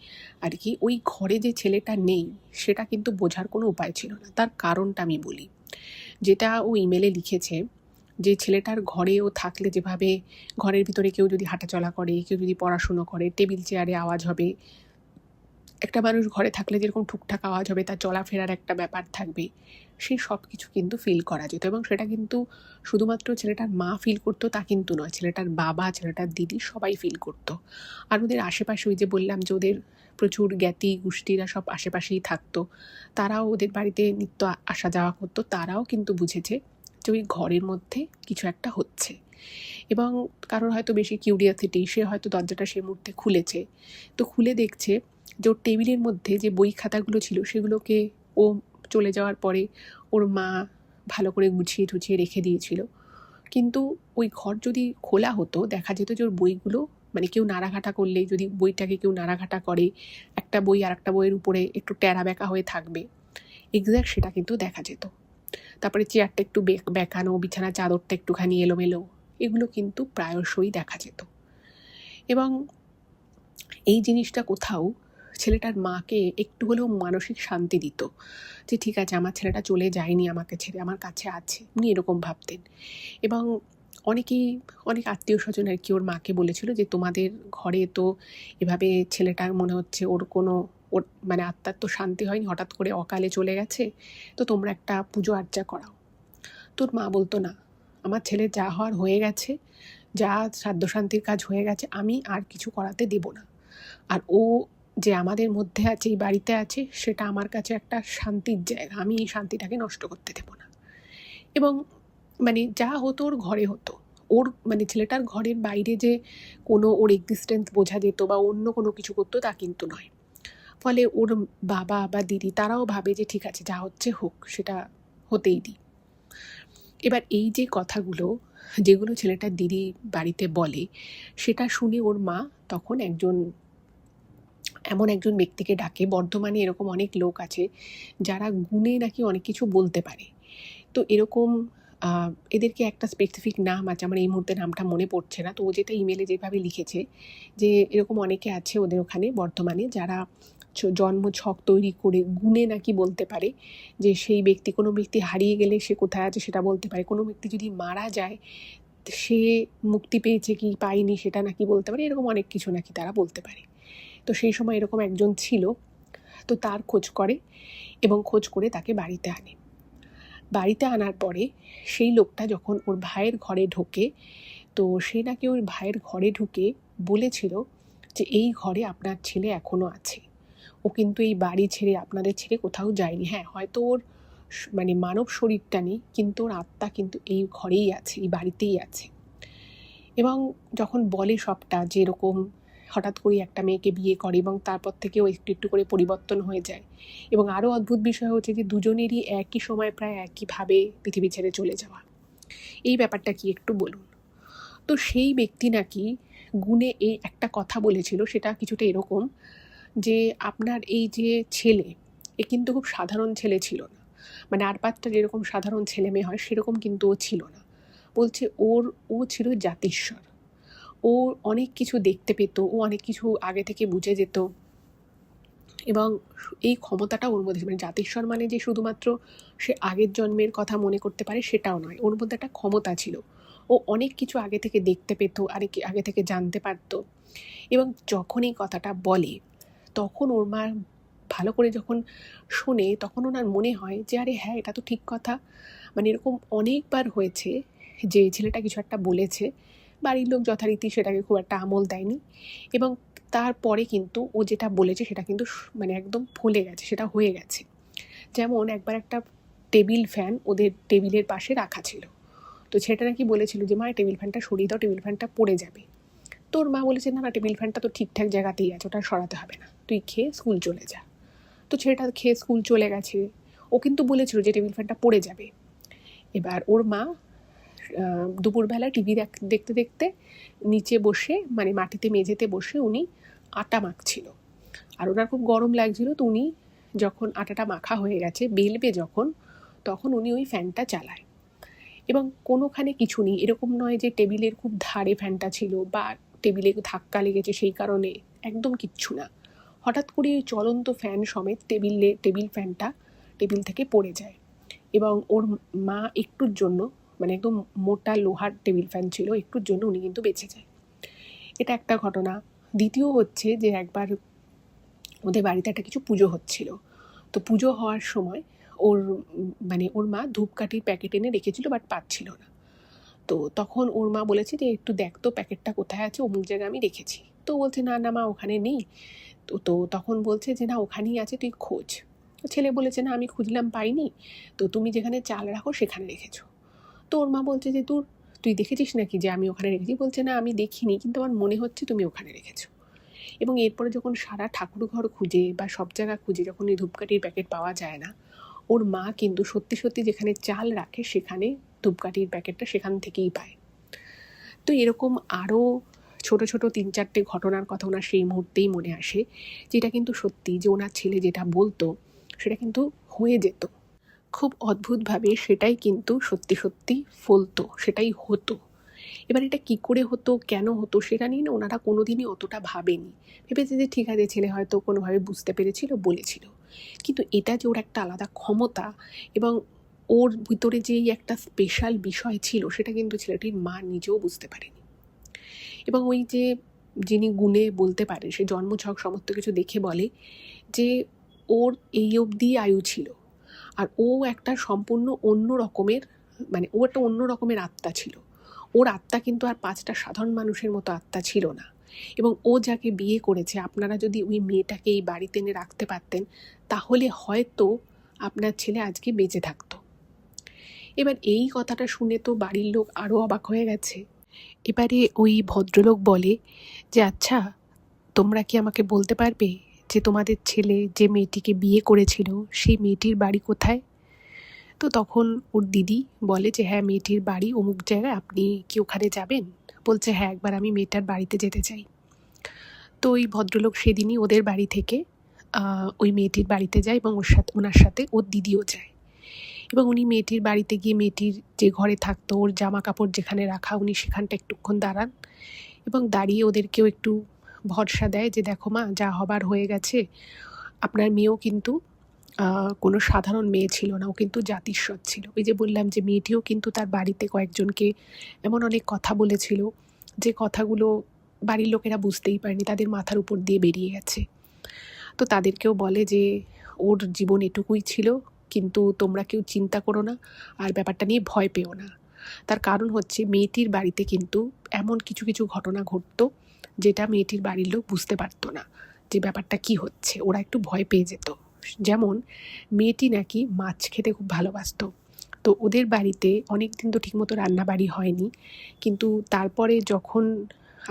আর কি ওই ঘরে যে ছেলেটা নেই সেটা কিন্তু বোঝার কোনো উপায় ছিল না। তার কারণটা আমি বলি, যেটা ও ইমেলে লিখেছে, যে ছেলেটার ঘরে ও থাকলে যেভাবে ঘরের ভিতরে কেউ যদি হাঁটাচলা করে, কেউ যদি পড়াশুনো করে, টেবিল চেয়ারে আওয়াজ হবে, একটা মানুষ ঘরে থাকলে যেরকম টুকটাক আওয়াজ হবে, তার চলাফেরার একটা ব্যাপার থাকবে, সেই সব কিছু কিন্তু ফিল করা যেত। এবং সেটা কিন্তু শুধুমাত্র ছেলেটার মা ফিল করতো তা কিন্তু নয়, ছেলেটার বাবা, ছেলেটার দিদি সবাই ফিল করতো। আর ওদের আশেপাশে, ওই যে বললাম যে ওদের প্রচুর জ্ঞাতি গোষ্ঠীরা সব আশেপাশেই থাকতো, তারাও ওদের বাড়িতে নিত্য আসা যাওয়া করতো, তারাও কিন্তু বুঝেছে যে ওই ঘরের মধ্যে কিছু একটা হচ্ছে। এবং কারোর হয়তো বেশি কিউরিয়াসিটি, সে হয়তো দরজাটা সেই মুহূর্তে খুলেছে, তো খুলে দেখছে যে ওর টেবিলের মধ্যে যে বই খাতাগুলো ছিল সেগুলোকে ও চলে যাওয়ার পরে ওর মা ভালো করে গুছিয়ে টুছিয়ে রেখে দিয়েছিল। কিন্তু ওই ঘর যদি খোলা হতো, দেখা যেত যে ওর বইগুলো, মানে কেউ নাড়াঘাটা করলে, যদি বইটাকে কেউ নাড়াঘাটা করে, একটা বই আর একটা বইয়ের উপরে একটু ট্যারা ব্যাকা হয়ে থাকবে, এক্স্যাক্ট সেটা কিন্তু দেখা যেত। তারপরে চেয়ারটা একটু বেঁকানো, বিছানার চাদরটা একটুখানি এলোমেলো, এগুলো কিন্তু প্রায়শই দেখা যেত। এবং এই জিনিসটা কোথাও ছেলেটার মাকে একটু হলেও মানসিক শান্তি দিত, যে ঠিক আছে আমার ছেলেটা চলে যায়নি আমাকে ছেড়ে, আমার কাছে আছে, উনি এরকম ভাবতেন। এবং অনেক আত্মীয় স্বজন আর কি ওর মাকে বলেছিল যে তোমাদের ঘরে তো এভাবে ছেলেটার মনে হচ্ছে ওর মানে আত্মার তো শান্তি হয়নি, হঠাৎ করে অকালে চলে গেছে, তো তোমরা একটা পুজো আর্চা করাও। তোর মা বলতো না, আমার ছেলে যা হওয়ার হয়ে গেছে, যা সাধ্য শান্তির কাজ হয়ে গেছে, আমি আর কিছু করাতে দেব না। আর ও যে আমাদের মধ্যে আছে, এই বাড়িতে আছে, সেটা আমার কাছে একটা শান্তির জায়গা, আমি এই শান্তিটাকে নষ্ট করতে দেব না। এবং মানে যা হতো ওর ঘরে হতো, ওর মানে ছেলেটার ঘরের বাইরে যে কোনো ওর এক্সিস্টেন্স বোঝা যেত বা অন্য কোনো কিছু করতো তা কিন্তু নয়। ফলে ওর বাবা বা দিদি তারাও ভাবে যে ঠিক আছে, যা হচ্ছে হোক, সেটা হতেই দিই। এবার এই যে কথাগুলো যেগুলো ছেলেটার দিদি বাড়িতে বলে, সেটা শুনে ওর মা তখন এমন একজন ব্যক্তিকে ডাকে। বর্ধমানে এরকম অনেক লোক আছে যারা গুণে নাকি অনেক কিছু বলতে পারে। তো এরকম এদেরকে একটা স্পেসিফিক নাম আছে, আমার এই মুহূর্তে নামটা মনে পড়ছে না, তো ও যেটা ইমেলে যেভাবে লিখেছে, যে এরকম অনেকে আছে ওদের ওখানে বর্ধমানে, যারা জন্ম ছক তৈরি করে গুণে নাকি বলতে পারে যে সেই ব্যক্তি, কোনো ব্যক্তি হারিয়ে গেলে সে কোথায় আছে সেটা বলতে পারে, কোনো ব্যক্তি যদি মারা যায় সে মুক্তি পেয়েছে কি পায়নি সেটা নাকি বলতে পারে, এরকম অনেক কিছু নাকি তারা বলতে পারে। তো সেই সময় এরকম একজন ছিল, তো তার খোঁজ করে এবং খোঁজ করে তাকে বাড়িতে আনে। বাড়িতে আনার পরে সেই লোকটা যখন ওর ভাইয়ের ঘরে ঢোকে, তো সে নাকি ওর ভাইয়ের ঘরে ঢুকে বলেছিল যে এই ঘরে আপনার ছেলে এখনও আছে, ও কিন্তু এই বাড়ি ছেড়ে আপনাদের ছেড়ে কোথাও যায়নি। হ্যাঁ, হয়তো ওর মানে মানব শরীরটা নেই, কিন্তু ওর আত্মা কিন্তু এই ঘরেই আছে, এই বাড়িতেই আছে। এবং যখন বলে সবটা, যে এরকম হঠাৎ করে একটা মেয়েকে বিয়ে করে এবং তারপর থেকেও একটু একটু করে পরিবর্তন হয়ে যায়, এবং আরও অদ্ভুত বিষয় হচ্ছে যে দুজনেরই একই সময় প্রায় একইভাবে পৃথিবী ছেড়ে চলে যাওয়া। এই ব্যাপারটা কি একটু বলুন। তো সেই ব্যক্তি নাকি গুণে এই একটা কথা বলেছিল, সেটা কিছুটা এরকম, যে আপনার এই যে ছেলে, এ কিন্তু খুব সাধারণ ছেলে ছিল না, মানে আর পাঁচটা যেরকম সাধারণ ছেলে মেয়ে হয় সেরকম কিন্তু ও ছিল না। বলছে ও ছিল জাতিস্বর, ও অনেক কিছু দেখতে পেত, ও অনেক কিছু আগে থেকে বুঝে যেত, এবং এই ক্ষমতাটা ওর মধ্যে, মানে জাতিস্বর মানে যে শুধুমাত্র সে আগের জন্মের কথা মনে করতে পারে সেটাও নয়, ওর মধ্যে একটা ক্ষমতা ছিল। ও অনেক কিছু আগে থেকে দেখতে পেত, আগে থেকে জানতে পারতো। এবং যখন এই কথাটা বলে তখন ওর মা ভালো করে যখন শোনে তখন ওনার মনে হয় যে আরে হ্যাঁ, এটা তো ঠিক কথা। মানে এরকম অনেকবার হয়েছে যে ছেলেটা কিছু একটা বলেছে, বাড়ির লোক যথারীতি সেটাকে খুব একটা আমল দেয়নি, এবং তারপরে কিন্তু ও যেটা বলেছে সেটা কিন্তু মানে একদম ফলে গেছে, সেটা হয়ে গেছে। যেমন একবার একটা টেবিল ফ্যান ওদের টেবিলের পাশে রাখা ছিল, তো সেটা নাকি বলেছিল যে মা টেবিল ফ্যানটা সরিয়ে দাও, টেবিল ফ্যানটা পড়ে যাবে। তোর মা বলেছে না না, টেবিল ফ্যানটা তো ঠিকঠাক জায়গাতেই আছে, ওটা সরাতে হবে না, তুই খেয়ে স্কুল চলে যা। তো ছেলেটা খেয়ে স্কুল চলে গেছে, ও কিন্তু বলেছিল যে টেবিল ফ্যানটা পড়ে যাবে। এবার ওর মা দুপুরবেলা টিভি দেখতে দেখতে নিচে বসে, মানে মাটিতে মেঝেতে বসে উনি আটা মাখছিল, আর ওনার খুব গরম লাগছিল। তো উনি যখন আটাটা মাখা হয়ে গেছে, বেলবে যখন, তখন উনি ওই ফ্যানটা চালায়। এবং কোনোখানে কিছু নেই, এরকম নয় যে টেবিলের খুব ধারে ফ্যানটা ছিল বা টেবিলে ধাক্কা লেগেছে সেই কারণে, একদম কিচ্ছু না। হঠাৎ করে ওই চলন্ত ফ্যান সমেত টেবিল ফ্যানটা টেবিল থেকে পড়ে যায়। এবং ওর মা একটুর জন্য, মানে একদম মোটা লোহার টেবিল ফ্যান ছিল, একটুর জন্য উনি কিন্তু বেঁচে যায়। এটা একটা ঘটনা। দ্বিতীয় হচ্ছে যে একবার ওদের বাড়িতে একটা কিছু পুজো হচ্ছিল, তো পুজো হওয়ার সময় ওর মা ধূপকাঠির প্যাকেট এনে রেখেছিল, বাট পাচ্ছিল না। তো তখন ওর মা বলেছে যে একটু দেখ তো প্যাকেটটা কোথায় আছে, অমুক জায়গায় আমি রেখেছি। তো বলছে না না মা, ওখানে নেই। তো তখন বলছে যে না, ওখানেই আছে, তুই খোঁজ। ছেলে বলেছে না, আমি খুঁজলাম পাইনি, তো তুমি যেখানে চাল রাখো সেখানে রেখেছো। তো ওর মা বলছে যে তুই দেখেছিস নাকি যে আমি ওখানে রেখেছি? বলছে না, আমি দেখিনি, কিন্তু আমার মনে হচ্ছে তুমি ওখানে রেখেছো। এবং এরপরে যখন সারা ঠাকুর ঘর খুঁজে বা সব জায়গা খুঁজে যখন এই ধূপকাঠির প্যাকেট পাওয়া যায় না, ওর মা কিন্তু সত্যি সত্যি যেখানে চাল রাখে সেখানে ধূপকাঠির প্যাকেটটা সেখান থেকেই পায়। তো এরকম আরও ছোট ছোট 3-4টে ঘটনার কথা ওনার সেই মুহূর্তেই মনে আসে, যেটা কিন্তু সত্যি, যে ওনার ছেলে যেটা বলতো সেটা কিন্তু হয়ে যেত। খুব অদ্ভুতভাবে সেটাই কিন্তু সত্যি সত্যি ফলতো, সেটাই হতো। এবার এটা কি করে হতো, কেন হতো, সেটা নিয়ে না ওনারা কোনোদিনই অতটা ভাবেনি। ভেবেছে যে ঠিক আছে, ছেলে হয়তো কোনোভাবে বুঝতে পেরেছিল, বলেছিল। কিন্তু এটা যে ওর একটা আলাদা ক্ষমতা এবং ওর ভিতরে যেই একটা স্পেশাল বিষয় ছিল, সেটা কিন্তু ছেলেটির মা নিজেও বুঝতে পারেনি। এবং ওই যে যিনি গুণে বলতে পারে, সে জন্মছক সমস্ত কিছু দেখে বলে যে ওর এই অবধি আয়ু ছিল, আর ও একটা সম্পূর্ণ অন্য রকমের, মানে ও একটা অন্য রকমের আত্মা ছিল। ওর আত্মা কিন্তু আর 5টা সাধারণ মানুষের মতো আত্মা ছিল না। এবং ও যাকে বিয়ে করেছে, আপনারা যদি ওই মেয়েটাকে এই বাড়িতে এনে রাখতে পারতেন, তাহলে হয়তো আপনার ছেলে আজকে বেঁচে থাকতো। এবার এই কথাটা শুনে তো বাড়ির লোক আরও অবাক হয়ে গেছে। এবারে ওই ভদ্রলোক বলে যে আচ্ছা, তোমরা কি আমাকে বলতে পারবে যে তোমাদের ছেলে যে মেয়েটিকে বিয়ে করেছিল সেই মেয়েটির বাড়ি কোথায়? তো তখন ওর দিদি বলে যে হ্যাঁ, মেয়েটির বাড়ি অমুক জায়গায়, আপনি কি ওখানে যাবেন? বলছে হ্যাঁ, একবার আমি মেয়েটার বাড়িতে যেতে চাই। তো ওই ভদ্রলোক সেদিনই ওদের বাড়ি থেকে ওই মেয়েটির বাড়িতে যায় এবং ওনার সাথে ওর দিদিও যায়। এবং উনি মেয়েটির বাড়িতে গিয়ে মেয়েটির যে ঘরে থাকতো, ওর জামা কাপড় যেখানে রাখা, উনি সেখানটা একটুক্ষণ দাঁড়ান এবং দাঁড়িয়ে ওদেরকেও একটু ভরসা দেয় যে দেখো মা, যা হবার হয়ে গেছে। আপনার মেয়েও কিন্তু কোনো সাধারণ মেয়ে ছিল না, ও কিন্তু জাতিস্বর ছিল। ওই যে বললাম যে মেয়েটিও কিন্তু তার বাড়িতে কয়েকজনকে এমন অনেক কথা বলেছিল যে কথাগুলো বাড়ির লোকেরা বুঝতেই পারেনি, তাদের মাথার উপর দিয়ে বেরিয়ে গেছে। তো তাদেরকেও বলে যে ওর জীবন এটুকুই ছিল, কিন্তু তোমরা কেউ চিন্তা করো না আর ব্যাপারটা নিয়ে ভয় পেও না। তার কারণ হচ্ছে মেয়েটির বাড়িতে কিন্তু এমন কিছু কিছু ঘটনা ঘটতো যেটা মেয়েটির বাড়ির লোক বুঝতে পারতো না যে ব্যাপারটা কি হচ্ছে, ওরা একটু ভয় পেয়ে যেত। যেমন মেয়েটি নাকি মাছ খেতে খুব ভালোবাসতো। তো ওদের বাড়িতে অনেক দিন তো ঠিকমতো রান্নাবাড়ি হয়নি, কিন্তু তারপরে যখন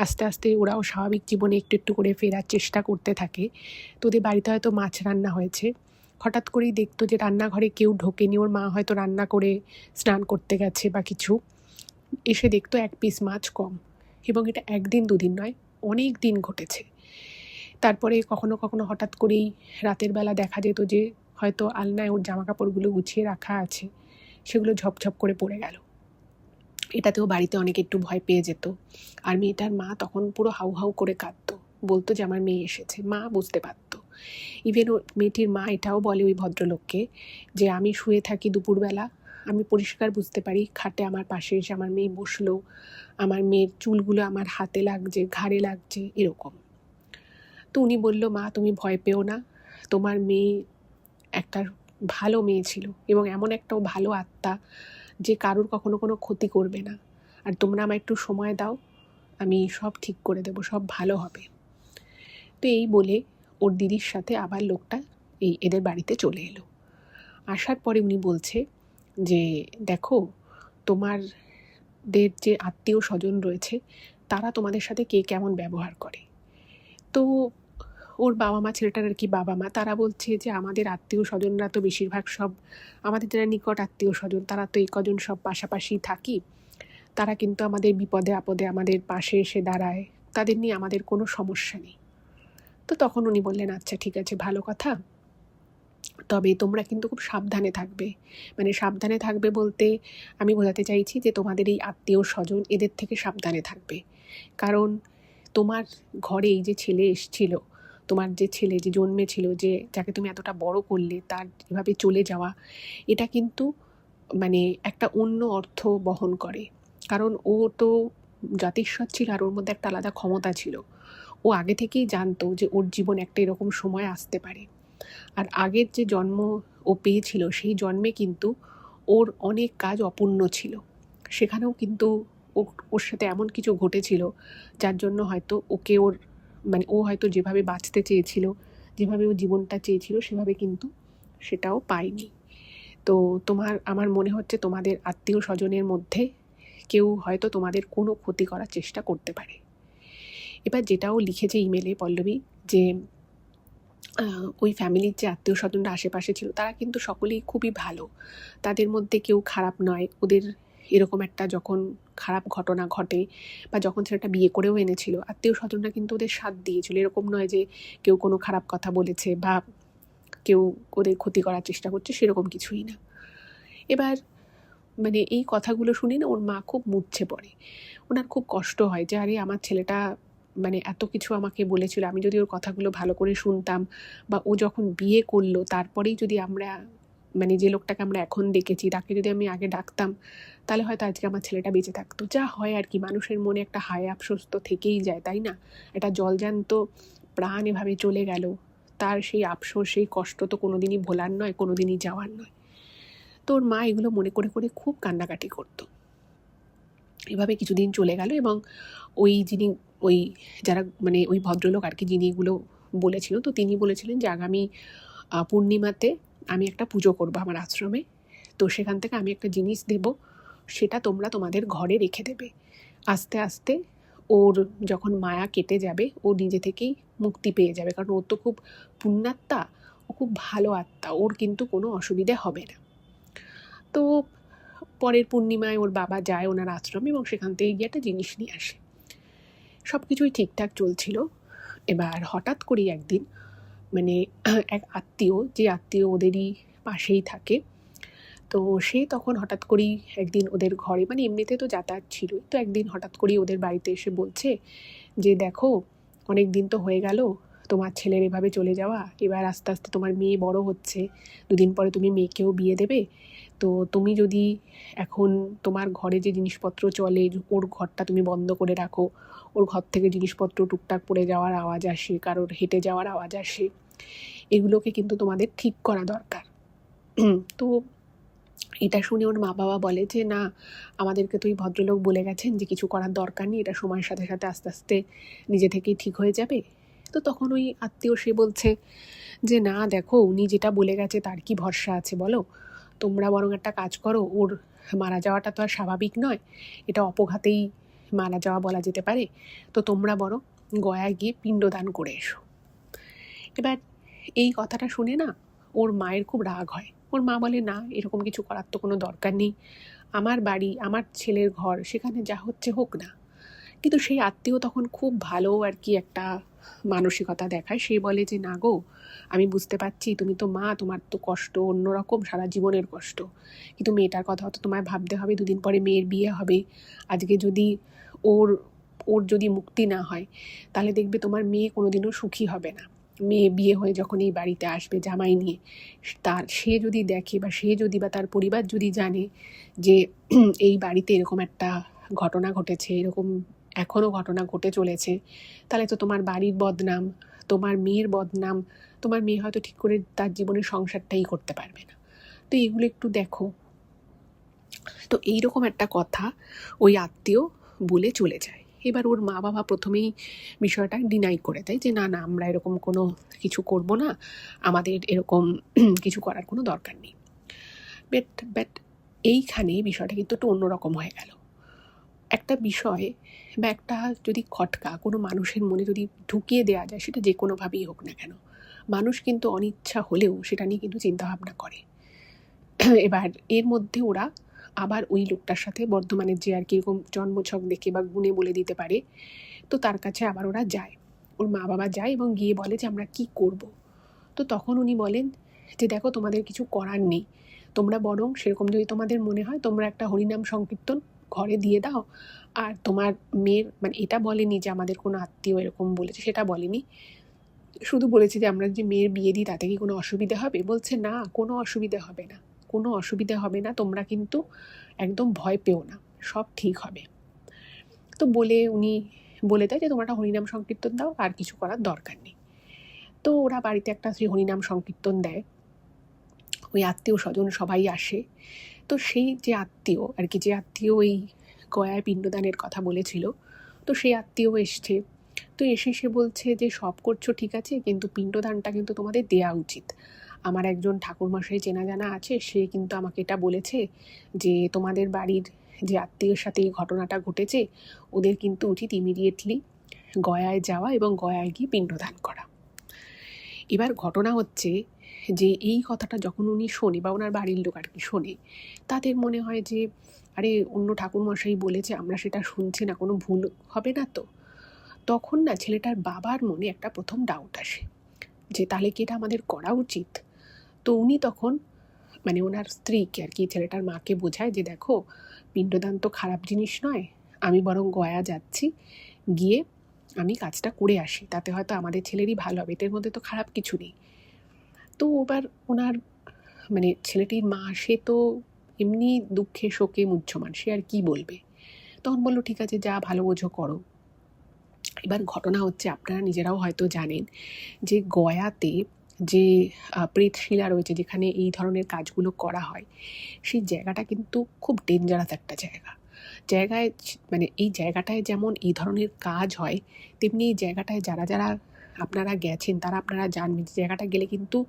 আস্তে আস্তে ওরাও স্বাভাবিক জীবনে একটু একটু করে ফেরার চেষ্টা করতে থাকে, তো ওদের বাড়িতে হয়তো মাছ রান্না হয়েছে। হঠাৎ করেই দেখতো যে রান্নাঘরে কেউ ঢোকেনি, ওর মা হয়তো রান্না করে স্নান করতে গেছে বা কিছু, এসে দেখতো 1 পিস মাছ কম। এবং এটা 1 দিন 2 দিন নয়, অনেক দিন ঘটেছে। তারপরে কখনো কখনো হঠাৎ করেই রাতের বেলা দেখা যেত যে হয়তো আলনায় ওর জামা কাপড়গুলো গুছিয়ে রাখা আছে, সেগুলো ঝপঝপ করে পড়ে গেল। এটাতেও বাড়িতে অনেকে একটু ভয় পেয়ে যেত। আর মেয়েটার মা তখন পুরো হাউ হাউ করে কাঁদতো, বলতো যে আমার মেয়ে এসেছে। মা বুঝতে পারতো ইভেন ও মেয়েটির মা এটাও বলে ওই ভদ্রলোককে যে আমি শুয়ে থাকি দুপুরবেলা, আমি পরিষ্কার বুঝতে পারি খাটে আমার পাশে এসে আমার মেয়ে বসলো, আমার মেয়ের চুলগুলো আমার হাতে লাগছে, ঘাড়ে লাগছে, এরকম। তো উনি বলল, মা তুমি ভয় পেও না, তোমার মেয়ে একটা ভালো মেয়ে ছিল এবং এমন একটা ভালো আত্মা যে কারোর কখনো কোনো ক্ষতি করবে না, আর তোমরা আমায় একটু সময় দাও, আমি সব ঠিক করে দেবো, সব ভালো হবে। তো এই বলে ওর দিদির সাথে আবার লোকটা এদের বাড়িতে চলে এলো। আসার পরে উনি বলছে যে দেখো, তোমাদের যে আত্মীয় স্বজন রয়েছে তারা তোমাদের সাথে কে কেমন ব্যবহার করে। তো ওর বাবা মা, ছেলেটার আর কি বাবা মা, তারা বলছে যে আমাদের আত্মীয় স্বজনরা তো বেশিরভাগ সব আমাদের যারা নিকট আত্মীয় স্বজন তারা তো এই কজন সব পাশাপাশি থাকি, তারা কিন্তু আমাদের বিপদে আপদে আমাদের পাশে এসে দাঁড়ায়, তাদের নিয়ে আমাদের কোনো সমস্যা নেই। তো তখন উনি বললেন, আচ্ছা ঠিক আছে, ভালো কথা, তবে তোমরা কিন্তু খুব সাবধানে থাকবে। মানে সাবধানে থাকবে বলতে আমি বোঝাতে চাইছি যে তোমাদের এই আত্মীয় স্বজন এদের থেকে সাবধানে থাকবে। কারণ তোমার ঘরে এই যে ছেলে এসছিল, তোমার যে ছেলে যে জন্মেছিল, যে যাকে তুমি এতটা বড় করলে, তার এভাবে চলে যাওয়া, এটা কিন্তু মানে একটা অন্য অর্থ বহন করে। কারণ ও তো জাতিস্বর ছিল আর ওর মধ্যে একটা আলাদা ক্ষমতা ছিল। ও আগে থেকেই জানতো যে ওর জীবন একটা এরকম সময় আসতে পারে। আর আগের যে জন্ম ও পেয়েছিল সেই জন্মে কিন্তু ওর অনেক কাজ অপূর্ণ ছিল, সেখানেও কিন্তু ওর সাথে এমন কিছু ঘটেছিল যার জন্য হয়তো ওকে ওর মানে ও হয়তো যেভাবে বাঁচতে চেয়েছিল, যেভাবে ও জীবনটা চেয়েছিল, সেভাবে কিন্তু সেটাও পায়নি। তো আমার মনে হচ্ছে তোমাদের আত্মীয় স্বজনের মধ্যে কেউ হয়তো তোমাদের কোনো ক্ষতি করার চেষ্টা করতে পারে। এবার যেটাও লিখেছে ইমেলে পল্লবী, যে ওই ফ্যামিলির যে আত্মীয় স্বজনরা আশেপাশে ছিল তারা কিন্তু সকলেই খুবই ভালো, তাদের মধ্যে কেউ খারাপ নয়। ওদের এরকম একটা যখন খারাপ ঘটনা ঘটে বা যখন ছেলেটা বিয়ে করেও এনেছিল, আত্মীয় স্বজনরা কিন্তু ওদের সাথ দিয়েছিল। এরকম নয় যে কেউ কোনো খারাপ কথা বলেছে বা কেউ ওদের ক্ষতি করার চেষ্টা করছে, সেরকম কিছুই না। এবার মানে এই কথাগুলো শুনে না ওর মা খুব মূর্ছে পড়ে। ওনার খুব কষ্ট হয় যে আরে আমার ছেলেটা মানে এত কিছু আমাকে বলেছিল, আমি যদি ওর কথাগুলো ভালো করে শুনতাম, বা ও যখন বিয়ে করলো তারপরেই যদি আমরা মানে যে লোকটাকে আমরা এখন দেখেছি তাকে যদি আমি আগে ডাকতাম, তাহলে হয়তো আজকে আমার ছেলেটা বেঁচে থাকতো। যা হয় আর কি, মানুষের মনে একটা হায় আফসোস তো থেকেই যায়, তাই না? একটা জলজ্যান্ত প্রাণ এভাবে চলে গেল, তার সেই আফসোস, সেই কষ্ট তো কোনোদিনই ভোলার নয়, কোনোদিনই যাওয়ার নয়। তো ওর মা এগুলো মনে করে করে খুব কান্নাকাটি করতো। এভাবে কিছুদিন চলে গেল এবং যিনি যারা মানে ওই ভদ্রলোক আর কি, যিনি এগুলো বলেছিল, তো তিনি বলেছিলেন যে আগামী পূর্ণিমাতে আমি একটা পুজো করবো আমার আশ্রমে, তো সেখান থেকে আমি একটা জিনিস দেব, সেটা তোমরা তোমাদের ঘরে রেখে দেবে। আস্তে আস্তে ওর যখন মায়া কেটে যাবে ও নিজে থেকেই মুক্তি পেয়ে যাবে, কারণ ও তো খুব পুণ্যাত্মা, ও খুব ভালো আত্মা, ওর কিন্তু কোনো অসুবিধে হবে না। তো পরের পূর্ণিমায় ওর বাবা যায় ওনার আশ্রমে এবং সেখান থেকে গিয়ে একটা জিনিস নিয়ে আসে। সব কিছুই ঠিকঠাক চলছিল। এবার হঠাৎ করেই একদিন মানে এক আত্মীয়, যে আত্মীয় ওদেরই পাশেই থাকে, তো সে তখন হঠাৎ করেই একদিন ওদের ঘরে, মানে এমনিতে তো যাতায়াত ছিল, তো একদিন হঠাৎ করেই ওদের বাড়িতে এসে বলছে যে দেখো, অনেক দিন তো হয়ে গেল তোমার ছেলের এভাবে চলে যাওয়া, এবার আস্তে আস্তে তোমার মেয়ে বড় হচ্ছে, দুদিন পরে তুমি মেয়েকেও বিয়ে দেবে, তো তুমি যদি এখন তোমার ঘরে যে জিনিসপত্র চলে ওর ঘরটা তুমি বন্ধ করে রাখো, ওর ঘর থেকে জিনিসপত্র টুকটাক পড়ে যাওয়ার আওয়াজ আসে, কারোর হেঁটে যাওয়ার আওয়াজ আসে, এগুলোকে কিন্তু তোমাদের ঠিক করা দরকার। তো এটা শুনে ওর মা বাবা বলে যে না, আমাদেরকে তো ওই ভদ্রলোক বলে গেছেন যে কিছু করার দরকার নেই, এটা সময়ের সাথে সাথে আস্তে আস্তে নিজে থেকেই ঠিক হয়ে যাবে। তো তখন ওই আত্মীয় সে বলছে যে না দেখো, উনি যেটা বলে গেছে তার কি ভরসা আছে বলো, তোমরা বরং একটা কাজ করো, ওর মারা যাওয়াটা তো আর স্বাভাবিক নয়, এটা অপঘাতেই মারা যাওয়া বলা যেতে পারে, তো তোমরা বরং গয়ায় গিয়ে পিণ্ডদান করে এসো। এবার এই কথাটা শুনে না ওর মায়ের খুব রাগ হয়। ওর মা বলে না, এরকম কিছু করার তো কোনো দরকার নেই, আমার বাড়ি, আমার ছেলের ঘর, সেখানে যা হচ্ছে হোক না। কিন্তু সেই আত্মীয় তখন খুব ভালো আর কি একটা মানসিকতা দেখায়। সে বলে যে না গো, আমি বুঝতে পারছি তুমি তো মা, তোমার তো কষ্ট অন্যরকম, সারা জীবনের কষ্ট, কিন্তু মেয়েটার কথা তো তোমায় ভাবতে হবে, দুদিন পরে মেয়ের বিয়ে হবে, আজকে যদি ওর ওর যদি মুক্তি না হয় তাহলে দেখবে তোমার মেয়ে কোনোদিনও সুখী হবে না। মেয়ে বিয়ে হয়ে যখন এই বাড়িতে আসবে জামাই নিয়ে, সে যদি দেখে বা তার পরিবার যদি জানে যে এই বাড়িতে এরকম একটা ঘটনা ঘটেছে, এরকম এখনও ঘটনা ঘটে চলেছে, তাহলে তো তোমার বাড়ির বদনাম, তোমার মেয়ের বদনাম, তোমার মেয়ে হয়তো ঠিক করে তার জীবনের সংসারটাই করতে পারবে না। তো এগুলো একটু দেখো। তো এইরকম একটা কথা ওই আত্মীয় বলে চলে যায়। এবার ওর মা বাবা প্রথমেই বিষয়টা ডিনাই করে দেয় যে না না, আমরা এরকম কোনো কিছু করব না, আমাদের এরকম কিছু করার কোনো দরকার নেই। বাট এইখানে বিষয়টা কিন্তু একটু অন্যরকম হয়ে গেল। একটা বিষয় বা একটা যদি খটকা কোনো মানুষের মনে যদি ঢুকিয়ে দেওয়া যায়, সেটা যে কোনোভাবেই হোক না কেন, মানুষ কিন্তু অনিচ্ছা হলেও সেটা নিয়ে কিন্তু চিন্তাভাবনা করে। এবার এর মধ্যে ওরা আবার ওই লোকটার সাথে, বর্ধমানের যে আর কি এরকম জন্মছক দেখে বা গুণে বলে দিতে পারে, তো তার কাছে আবার ওরা যায়, ওর মা বাবা যায় এবং গিয়ে বলে যে আমরা কি করব। তো তখন উনি বলেন যে দেখো, তোমাদের কিছু করার নেই, তোমরা বরং সেরকম যদি তোমাদের মনে হয় তোমরা একটা হরিনাম সংকীর্তন ঘরে দিয়ে দাও। আর তোমার মেয়ের, মানে এটা বলেনি যে আমাদের কোনো আত্মীয় এরকম বলেছে, সেটা বলেনি, শুধু বলেছে যে আমরা যে মেয়ের বিয়ে দিই তাতে কি কোনো অসুবিধা হবে। বলছে না, কোনো অসুবিধা হবে না, কোনো অসুবিধা হবে না, তোমরা কিন্তু একদম ভয় পেও না, সব ঠিক হবে। তো বলে উনি বলে দেয় যে তোমরা একটা হরিনাম সংকীর্তন দাও, আর কিছু করার দরকার নেই। তো ওরা বাড়িতে একটা সেই হরিনাম সংকীর্তন দেয়, ওই আত্মীয় স্বজন সবাই আসে। তো সেই যে আত্মীয় আর কি, যে আত্মীয় ওই গয়ায় পিণ্ডদানের কথা বলেছিল, তো সেই আত্মীয় এসছে। তো এসে সে বলছে যে সব করছো ঠিক আছে, কিন্তু পিণ্ডদানটা কিন্তু তোমাদের দেয়া উচিত। আমার একজন ঠাকুরমশাই চেনা জানা আছে, সে কিন্তু আমাকে এটা বলেছে যে তোমাদের বাড়ির যে আত্মীয়ের সাথে এই ঘটনাটা ঘটেছে, ওদের কিন্তু উচিত ইমিডিয়েটলি গয়ায় যাওয়া এবং গয়ায় গিয়ে পিণ্ডদান করা। এবার ঘটনা হচ্ছে যে এই কথাটা যখন উনি শোনে বা ওনার বাড়ির লোক আর কি শোনে, তাদের মনে হয় যে আরে অন্য ঠাকুরমশাই বলেছে, আমরা সেটা শুনছি না, কোনো ভুল হবে না তো। তখন না ছেলেটার বাবার মনে একটা প্রথম ডাউট আসে যে তাহলে কি এটা আমাদের করা উচিত। তো উনি তখন মানে ওনার স্ত্রীকে আর কি, ছেলেটার মাকে বোঝায় যে দেখো, পিণ্ডদান তো খারাপ জিনিস নয়, আমি বরং গয়া যাচ্ছি, গিয়ে আমি কাজটা করে আসি, তাতে হয়তো আমাদের ছেলেরই ভালো হবে, এটার মধ্যে তো খারাপ কিছু নেই। তো এবার ওনার মানে ছেলেটির মা, সে তো এমনি দুঃখে শোকে মুহ্যমান, সে আর কি বলবে। তখন বললো ঠিক আছে, যা ভালো বোঝো করো। এবার ঘটনা হচ্ছে, আপনারা নিজেরাও হয়তো জানেন যে গয়াতে যে প্রেতশিলা রয়েছে, যেখানে এই ধরনের কাজগুলো করা হয়, সেই জায়গাটা কিন্তু খুব ডেঞ্জারাস একটা জায়গায় মানে এই জায়গাটায় যেমন এই ধরনের কাজ হয়, তেমনি এই জায়গাটায় যারা যারা আপনারা গেছেন তারা আপনারা জানবেন যে জায়গাটা গেলে কিন্তু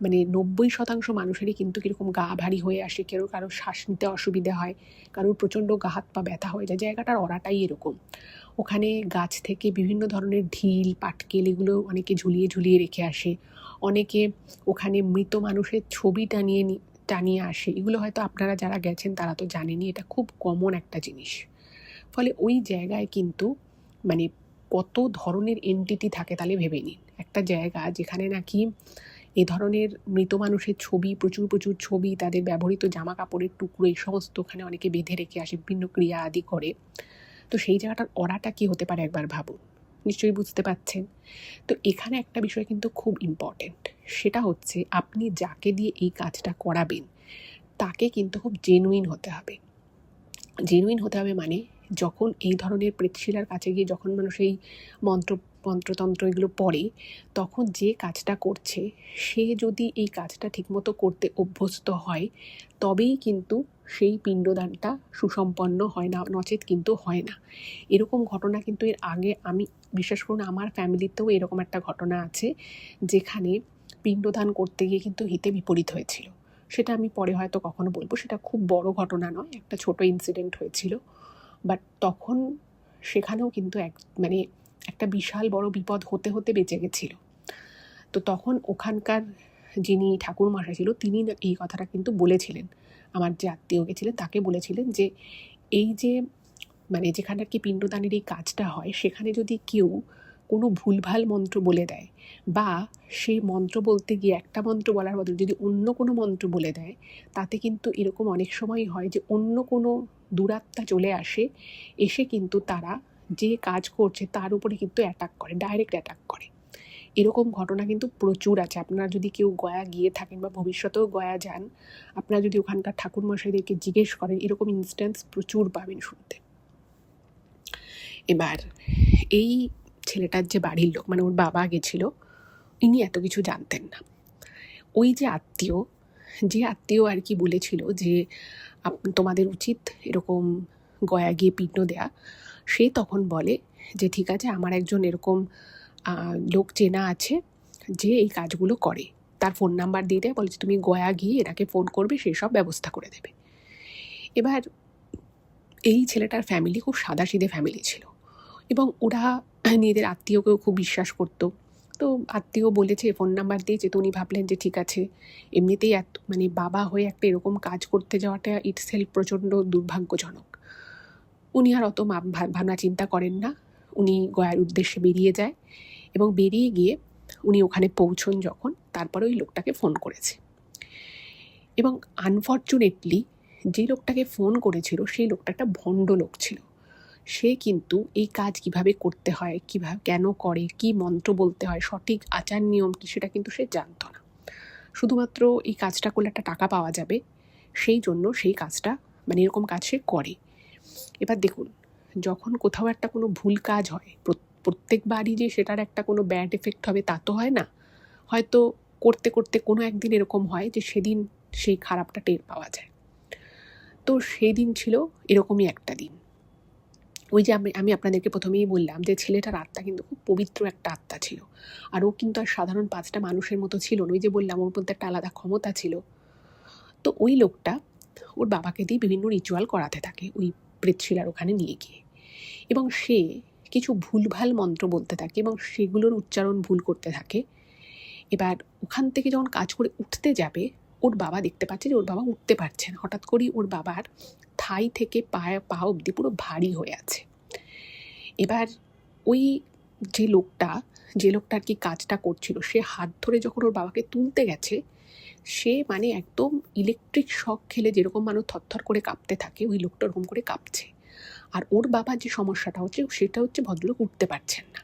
মানে 90% মানুষেরই কিন্তু কীরকম গা ভারী হয়ে আসে, কারোর শ্বাস নিতে অসুবিধা হয়, কারোর প্রচণ্ড গা হাত পা ব্যথা হয়ে যায়। জায়গাটার অরাটাই এরকম। ওখানে গাছ থেকে বিভিন্ন ধরনের ঢিল পাটকেল এগুলো অনেকে ঝুলিয়ে ঝুলিয়ে রেখে আসে, অনেকে ওখানে মৃত মানুষের ছবি টানিয়ে আসে। এগুলো হয়তো আপনারা যারা গেছেন তারা তো জানেনই, এটা খুব কমন একটা জিনিস। ফলে ওই জায়গায় কিন্তু মানে কত ধরনের এন্টিটি থাকে তাহলে ভেবে নিন। একটা জায়গা যেখানে নাকি এ ধরনের মৃত মানুষের ছবি, প্রচুর প্রচুর ছবি, তাদের ব্যবহৃত জামা কাপড়ের টুকরো, এই সমস্ত ওখানে অনেকে বেঁধে রেখে আসে, বিভিন্ন ক্রিয়া আদি করে। তো সেই জায়গাটার অরাটা কী হতে পারে একবার ভাবুন, নিশ্চয়ই বুঝতে পারছেন। তো এখানে একটা বিষয় কিন্তু খুব ইম্পর্টেন্ট, সেটা হচ্ছে আপনি যাকে দিয়ে এই কাজটা করাবেন তাকে কিন্তু খুব জেনুইন হতে হবে। জেনুইন হতে হবে মানে যখন এই ধরনের প্রেতশিলার কাছে গিয়ে যখন মানুষ এই মন্ত্রতন্ত্র এগুলো পড়ে, তখন যে কাজটা করছে সে যদি এই কাজটা ঠিকমতো করতে অভ্যস্ত হয়, তবেই কিন্তু সেই পিণ্ডদানটা সুসম্পন্ন হয় না, নচেত কিন্তু হয় না। এরকম ঘটনা কিন্তু এর আগে আমি বিশ্বাস করুন আমার ফ্যামিলিতেও এরকম একটা ঘটনা আছে, যেখানে পিণ্ডদান করতে গিয়ে কিন্তু হিতে বিপরীত হয়েছিল। সেটা আমি পরে হয়তো কখনো বলবো, সেটা খুব বড় ঘটনা নয়, একটা ছোট ইনসিডেন্ট হয়েছিল। বাট তখন সেখানেও কিন্তু মানে একটা বিশাল বড় বিপদ হতে হতে বেঁচে গেছিল। তো তখন ওখানকার যিনি ঠাকুরমশাই ছিল তিনি এই কথাটা কিন্তু বলেছিলেন, আমার যে আত্মীয় গেছিলেন তাকে বলেছিলেন যে এই যে মানে যেখানে আর কি পিণ্ডদানের এই কাজটা হয়, সেখানে যদি কেউ কোনো ভুলভাল মন্ত্র বলে দেয়, বা সেই মন্ত্র বলতে গিয়ে একটা মন্ত্র বলার বদলে যদি অন্য কোনো মন্ত্র বলে দেয়, তাতে কিন্তু এরকম অনেক সময় হয় যে অন্য কোনো দুরাত্মা চলে আসে, এসে কিন্তু তারা যে কাজ করছে তার উপরে কিন্তু অ্যাটাক করে, ডাইরেক্ট অ্যাটাক করে। এরকম ঘটনা কিন্তু প্রচুর আছে। আপনারা যদি কেউ গয়া গিয়ে থাকেন বা ভবিষ্যতেও গয়া যান, আপনারা যদি ওখানকার ঠাকুরমশাইদেরকে জিজ্ঞেস করেন, এরকম ইনস্ট্যান্স প্রচুর পাবেন শুনতে। এবার এই ছেলেটার যে বাড়ির লোক, মানে ওর বাবা গেছিল, ইনি এত কিছু জানতেন না। ওই যে আত্মীয় আর কি বলেছিল যে তোমাদের উচিত এরকম গয়া গিয়ে পিণ্ড দেয়া, সে তখন বলে যে ঠিক আছে, আমার একজন এরকম লোক চেনা আছে যে এই কাজগুলো করে। তার ফোন নাম্বার দিয়ে দেয়, বলে তুমি গয়া গিয়ে এনাকে ফোন করবে, সেই সব ব্যবস্থা করে দেবে। এবার এই ছেলেটার ফ্যামিলি খুব সাদাসিধে ফ্যামিলি ছিল, এবং ওরা নিজেদের আত্মীয়কেও খুব বিশ্বাস করতো। তো আত্মীয় বলেছে, ফোন নাম্বার দিয়েছে, তো উনি ভাবলেন যে ঠিক আছে, এমনিতেই মানে বাবা হয়ে একটা এরকম কাজ করতে যাওয়াটা ইটসেলফ প্রচণ্ড দুর্ভাগ্যজনক। উনি আর অত ভাবনা চিন্তা করেন না, উনি গয়ার উদ্দেশ্যে বেরিয়ে যায়, এবং বেরিয়ে গিয়ে উনি ওখানে পৌঁছন যখন, তারপরে ওই লোকটাকে ফোন করেছে। এবং আনফর্চুনেটলি যে লোকটাকে ফোন করেছিল সেই লোকটা একটা ভণ্ড লোক ছিল। সে কিন্তু এই কাজ কিভাবে করতে হয়, কিভাবে কেন করে, কি মন্ত্র বলতে হয়, সঠিক আচার নিয়ম কি, সেটা কিন্তু সে জানতো না। শুধুমাত্র এই কাজটা করলে একটা টাকা পাওয়া যাবে, সেই জন্য সেই কাজটা, মানে এরকম কাজ সে করে। এবার দেখুন, যখন কোথাও একটা কোনো ভুল কাজ হয়, প্রত্যেকবারই যে সেটার একটা কোনো ব্যাড এফেক্ট হবে তা তো হয় না। হয়তো করতে করতে কোনো একদিন এরকম হয় যে সেদিন সেই খারাপটা টের পাওয়া যায়। তো সেই দিন ছিল এরকমই একটা দিন। ওই যে আমি আপনাদেরকে প্রথমেই বললাম যে ছেলেটার আত্মা কিন্তু খুব পবিত্র একটা আত্মা ছিল, আর ও কিন্তু আর সাধারণ 5টা মানুষের মতো ছিল না। ওই যে বললাম, ওর মধ্যে একটা আলাদা ক্ষমতা ছিল। তো ওই লোকটা ওর বাবাকে দিয়ে বিভিন্ন রিচুয়াল করাতে থাকে ওই প্রেতশিলার ওখানে নিয়ে গিয়ে, এবং সে কিছু ভুলভাল মন্ত্র বলতে থাকে এবং সেগুলোর উচ্চারণ ভুল করতে থাকে। এবার ওখান থেকে যখন কাজ করে উঠতে যাবে, ওর বাবা দেখতে পাচ্ছে যে ওর বাবা উঠতে পারছে না। হঠাৎ করেই ওর বাবার থাই থেকে পা অবধি পুরো ভারী হয়ে আছে। এবার ওই যে লোকটা আর কি কাজটা করছিল, সে হাত ধরে যখন ওর বাবাকে তুলতে গেছে, সে মানে একদম ইলেকট্রিক শক খেলে যেরকম মানুষ থরথর করে কাঁপতে থাকে, ওই লোকটা ওরকম করে কাঁপছে। আর ওর বাবার যে সমস্যাটা হচ্ছে সেটা হচ্ছে ভদ্রলোক উঠতে পারছেন না।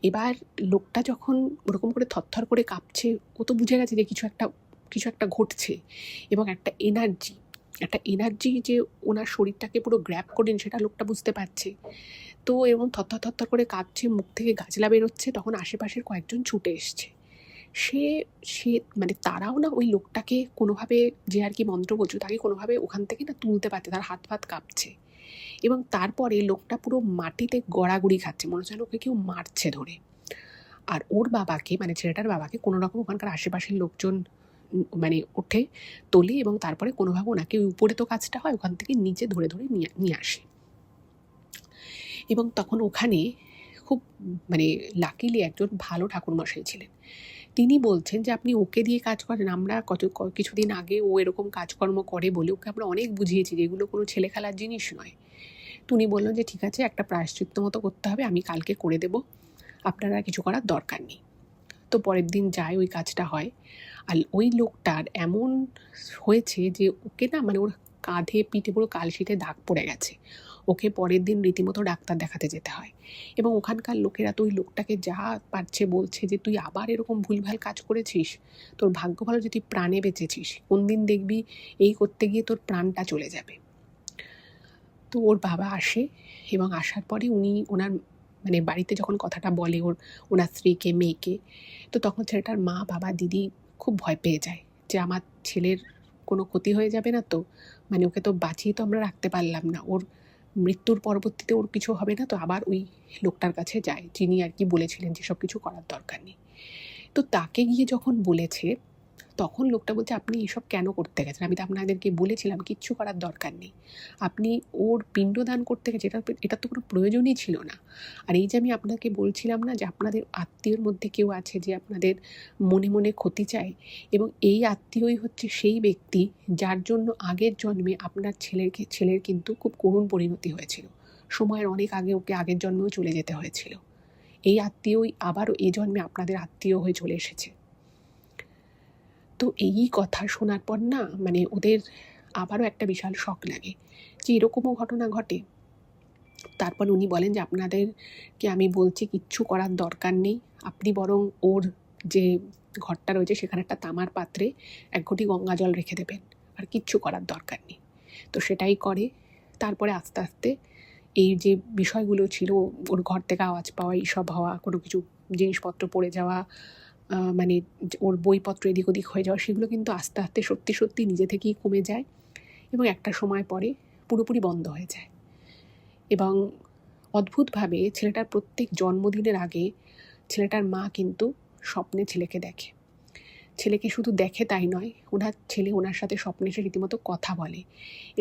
এবার লোকটা যখন ওরকম করে থরথর করে কাঁপছে, ও তো বুঝে গেছে যে কিছু একটা ঘটছে, এবং একটা এনার্জি যে ওনার শরীরটাকে পুরো গ্র্যাব করেন সেটা লোকটা বুঝতে পারছে। তো এরকম থরথর করে কাঁপছে, মুখ থেকে গাজলা বেরোচ্ছে, তখন আশেপাশের কয়েকজন ছুটে এসছে। সে মানে তারাও না ওই লোকটাকে কোনোভাবে, যে আর কি মন্ত্র বলছো, তাকে কোনোভাবে ওখান থেকে না তুলতে পারছে, তার হাত ফাত কাঁপছে। এবং তারপরে লোকটা পুরো মাটিতে গড়াগড়ি খাচ্ছে, মনে হচ্ছে ওকে কেউ মারছে ধরে। আর ওর বাবাকে, মানে ছেলেটার বাবাকে, কোনো রকম ওখানকার আশেপাশের লোকজন মানে উঠে তোলে, এবং তারপরে কোনোভাবে ওনাকে উপরে তো কাজটা হয়, ওখান থেকে নিচে ধরে নিয়ে আসে। এবং তখন ওখানে খুব মানে লাকিলি একজন ভালো ঠাকুরমশাই ছিলেন। তিনি বলছেন যে আপনি ওকে দিয়ে কাজ করেন, আমরা কিছুদিন আগে ও এরকম কাজকর্ম করে বলে ওকে আমরা অনেক বুঝিয়েছি যে এগুলো কোনো ছেলে খেলার জিনিস নয়। তো উনি বললেন যে ঠিক আছে, একটা প্রায়শ্চিত্ত মতো করতে হবে, আমি কালকে করে দেব, আপনারা কিছু করার দরকার নেই। তো পরের দিন যায়, ওই কাজটা হয়। আর ওই লোকটার এমন হয়েছে যে ওকে না, মানে ওর কাঁধে পিঠে পুরো কালশিটে দাগ পড়ে গেছে। ওকে পরের দিন রীতিমতো ডাক্তার দেখাতে যেতে হয়। এবং ওখানকার লোকেরা তো ওই লোকটাকে যা পারছে বলছে যে তুই আবার এরকম ভুলভাল কাজ করেছিস, তোর ভাগ্য ভালো যে তুই প্রাণে বেঁচেছিস, কোন দিন দেখবি এই করতে গিয়ে তোর প্রাণটা চলে যাবে। তো ওর বাবা আসে, এবং আসার পরে ওনার মানে বাড়িতে যখন কথাটা বলে ওনার স্ত্রীকে, মেয়েকে, তো তখন ছেলেটার মা, বাবা, দিদি খুব ভয় পেয়ে যায় যে আমার ছেলের কোনো ক্ষতি হয়ে যাবে না তো, মানে ওকে তো বাঁচিয়ে তো আমরা রাখতে পারলাম না, ওর মৃত্যুর পরবর্তীতে ওর কিছু হবে না তো। আবার ওই লোকটার কাছে যায় যিনি আর কি বলেছিলেন যে সব কিছু করার দরকার নেই। তো তাকে গিয়ে যখন বলেছে, তখন লোকটা বলছে আপনি এসব কেন করতে গেছেন, আমি তো আপনাদেরকে বলেছিলাম কিচ্ছু করার দরকার নেই, আপনি ওর পিণ্ডদান করতে গেছে, এটা তো কোনো প্রয়োজনই ছিল না। আর এই যে আমি আপনাকে বলছিলাম না যে আপনাদের আত্মীয়র মধ্যে কেউ আছে যে আপনাদের মনে মনে ক্ষতি চায়, এবং এই আত্মীয়ই হচ্ছে সেই ব্যক্তি যার জন্য আগের জন্মে আপনার ছেলের কিন্তু খুব করুণ পরিণতি হয়েছিল, সময়ের অনেক আগে ওকে আগের জন্মেও চলে যেতে হয়েছিল। এই আত্মীয়ই আবারও এই জন্মে আপনাদের আত্মীয় হয়ে চলে এসেছে। তো এই কথা শোনার পর না, মানে ওদের আবারও একটা বিশাল শক লাগে যে এরকমও ঘটনা ঘটে। তারপর উনি বলেন যে আপনাদেরকে আমি বলছি কিচ্ছু করার দরকার নেই, আপনি বরং ওর যে ঘরটা রয়েছে সেখানে একটা তামার পাত্রে 1 ঘটি গঙ্গা জল রেখে দেবেন, আর কিচ্ছু করার দরকার নেই। তো সেটাই করে। তারপরে আস্তে আস্তে এই যে বিষয়গুলো ছিল, ওর ঘর থেকে আওয়াজ পাওয়া, এইসব হওয়া, কোনো কিছু জিনিসপত্র পড়ে যাওয়া, মানে ওর বইপত্র এদিক ওদিক হয়ে যাওয়া, সেগুলো কিন্তু আস্তে আস্তে সত্যি সত্যি নিজে থেকেই কমে যায় এবং একটা সময় পরে পুরোপুরি বন্ধ হয়ে যায়। এবং অদ্ভুতভাবে ছেলেটার প্রত্যেক জন্মদিনের আগে ছেলেটার মা কিন্তু স্বপ্নে ছেলেকে দেখে। ছেলেকে শুধু দেখে তাই নয়, ছেলে ওনার সাথে স্বপ্নে এসে রীতিমতো কথা বলে।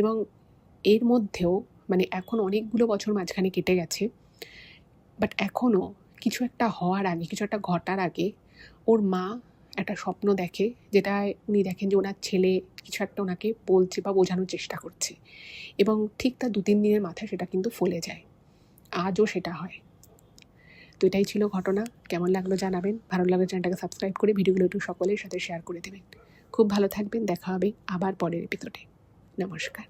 এবং এর মধ্যেও মানে এখন অনেকগুলো বছর মাঝখানে কেটে গেছে, বাট এখনও কিছু একটা হওয়ার আগে, কিছু একটা ঘটার আগে ওর মা একটা স্বপ্ন দেখে, যেটায় উনি দেখেন যে ওনার ছেলে কিছু একটা ওনাকে বলছে বা বোঝানোর চেষ্টা করছে, এবং ঠিক তার 2-3 দিনের মাথায় সেটা কিন্তু ফলে যায়। আজও সেটা হয়। তো এটাই ছিল ঘটনা। কেমন লাগলো জানাবেন। ভালো লাগলে চ্যানেলটাকে সাবস্ক্রাইব করে ভিডিওগুলো একটু সকলের সাথে শেয়ার করে দেবেন। খুব ভালো থাকবেন। দেখা হবে আবার পরের এপিসোডে। নমস্কার।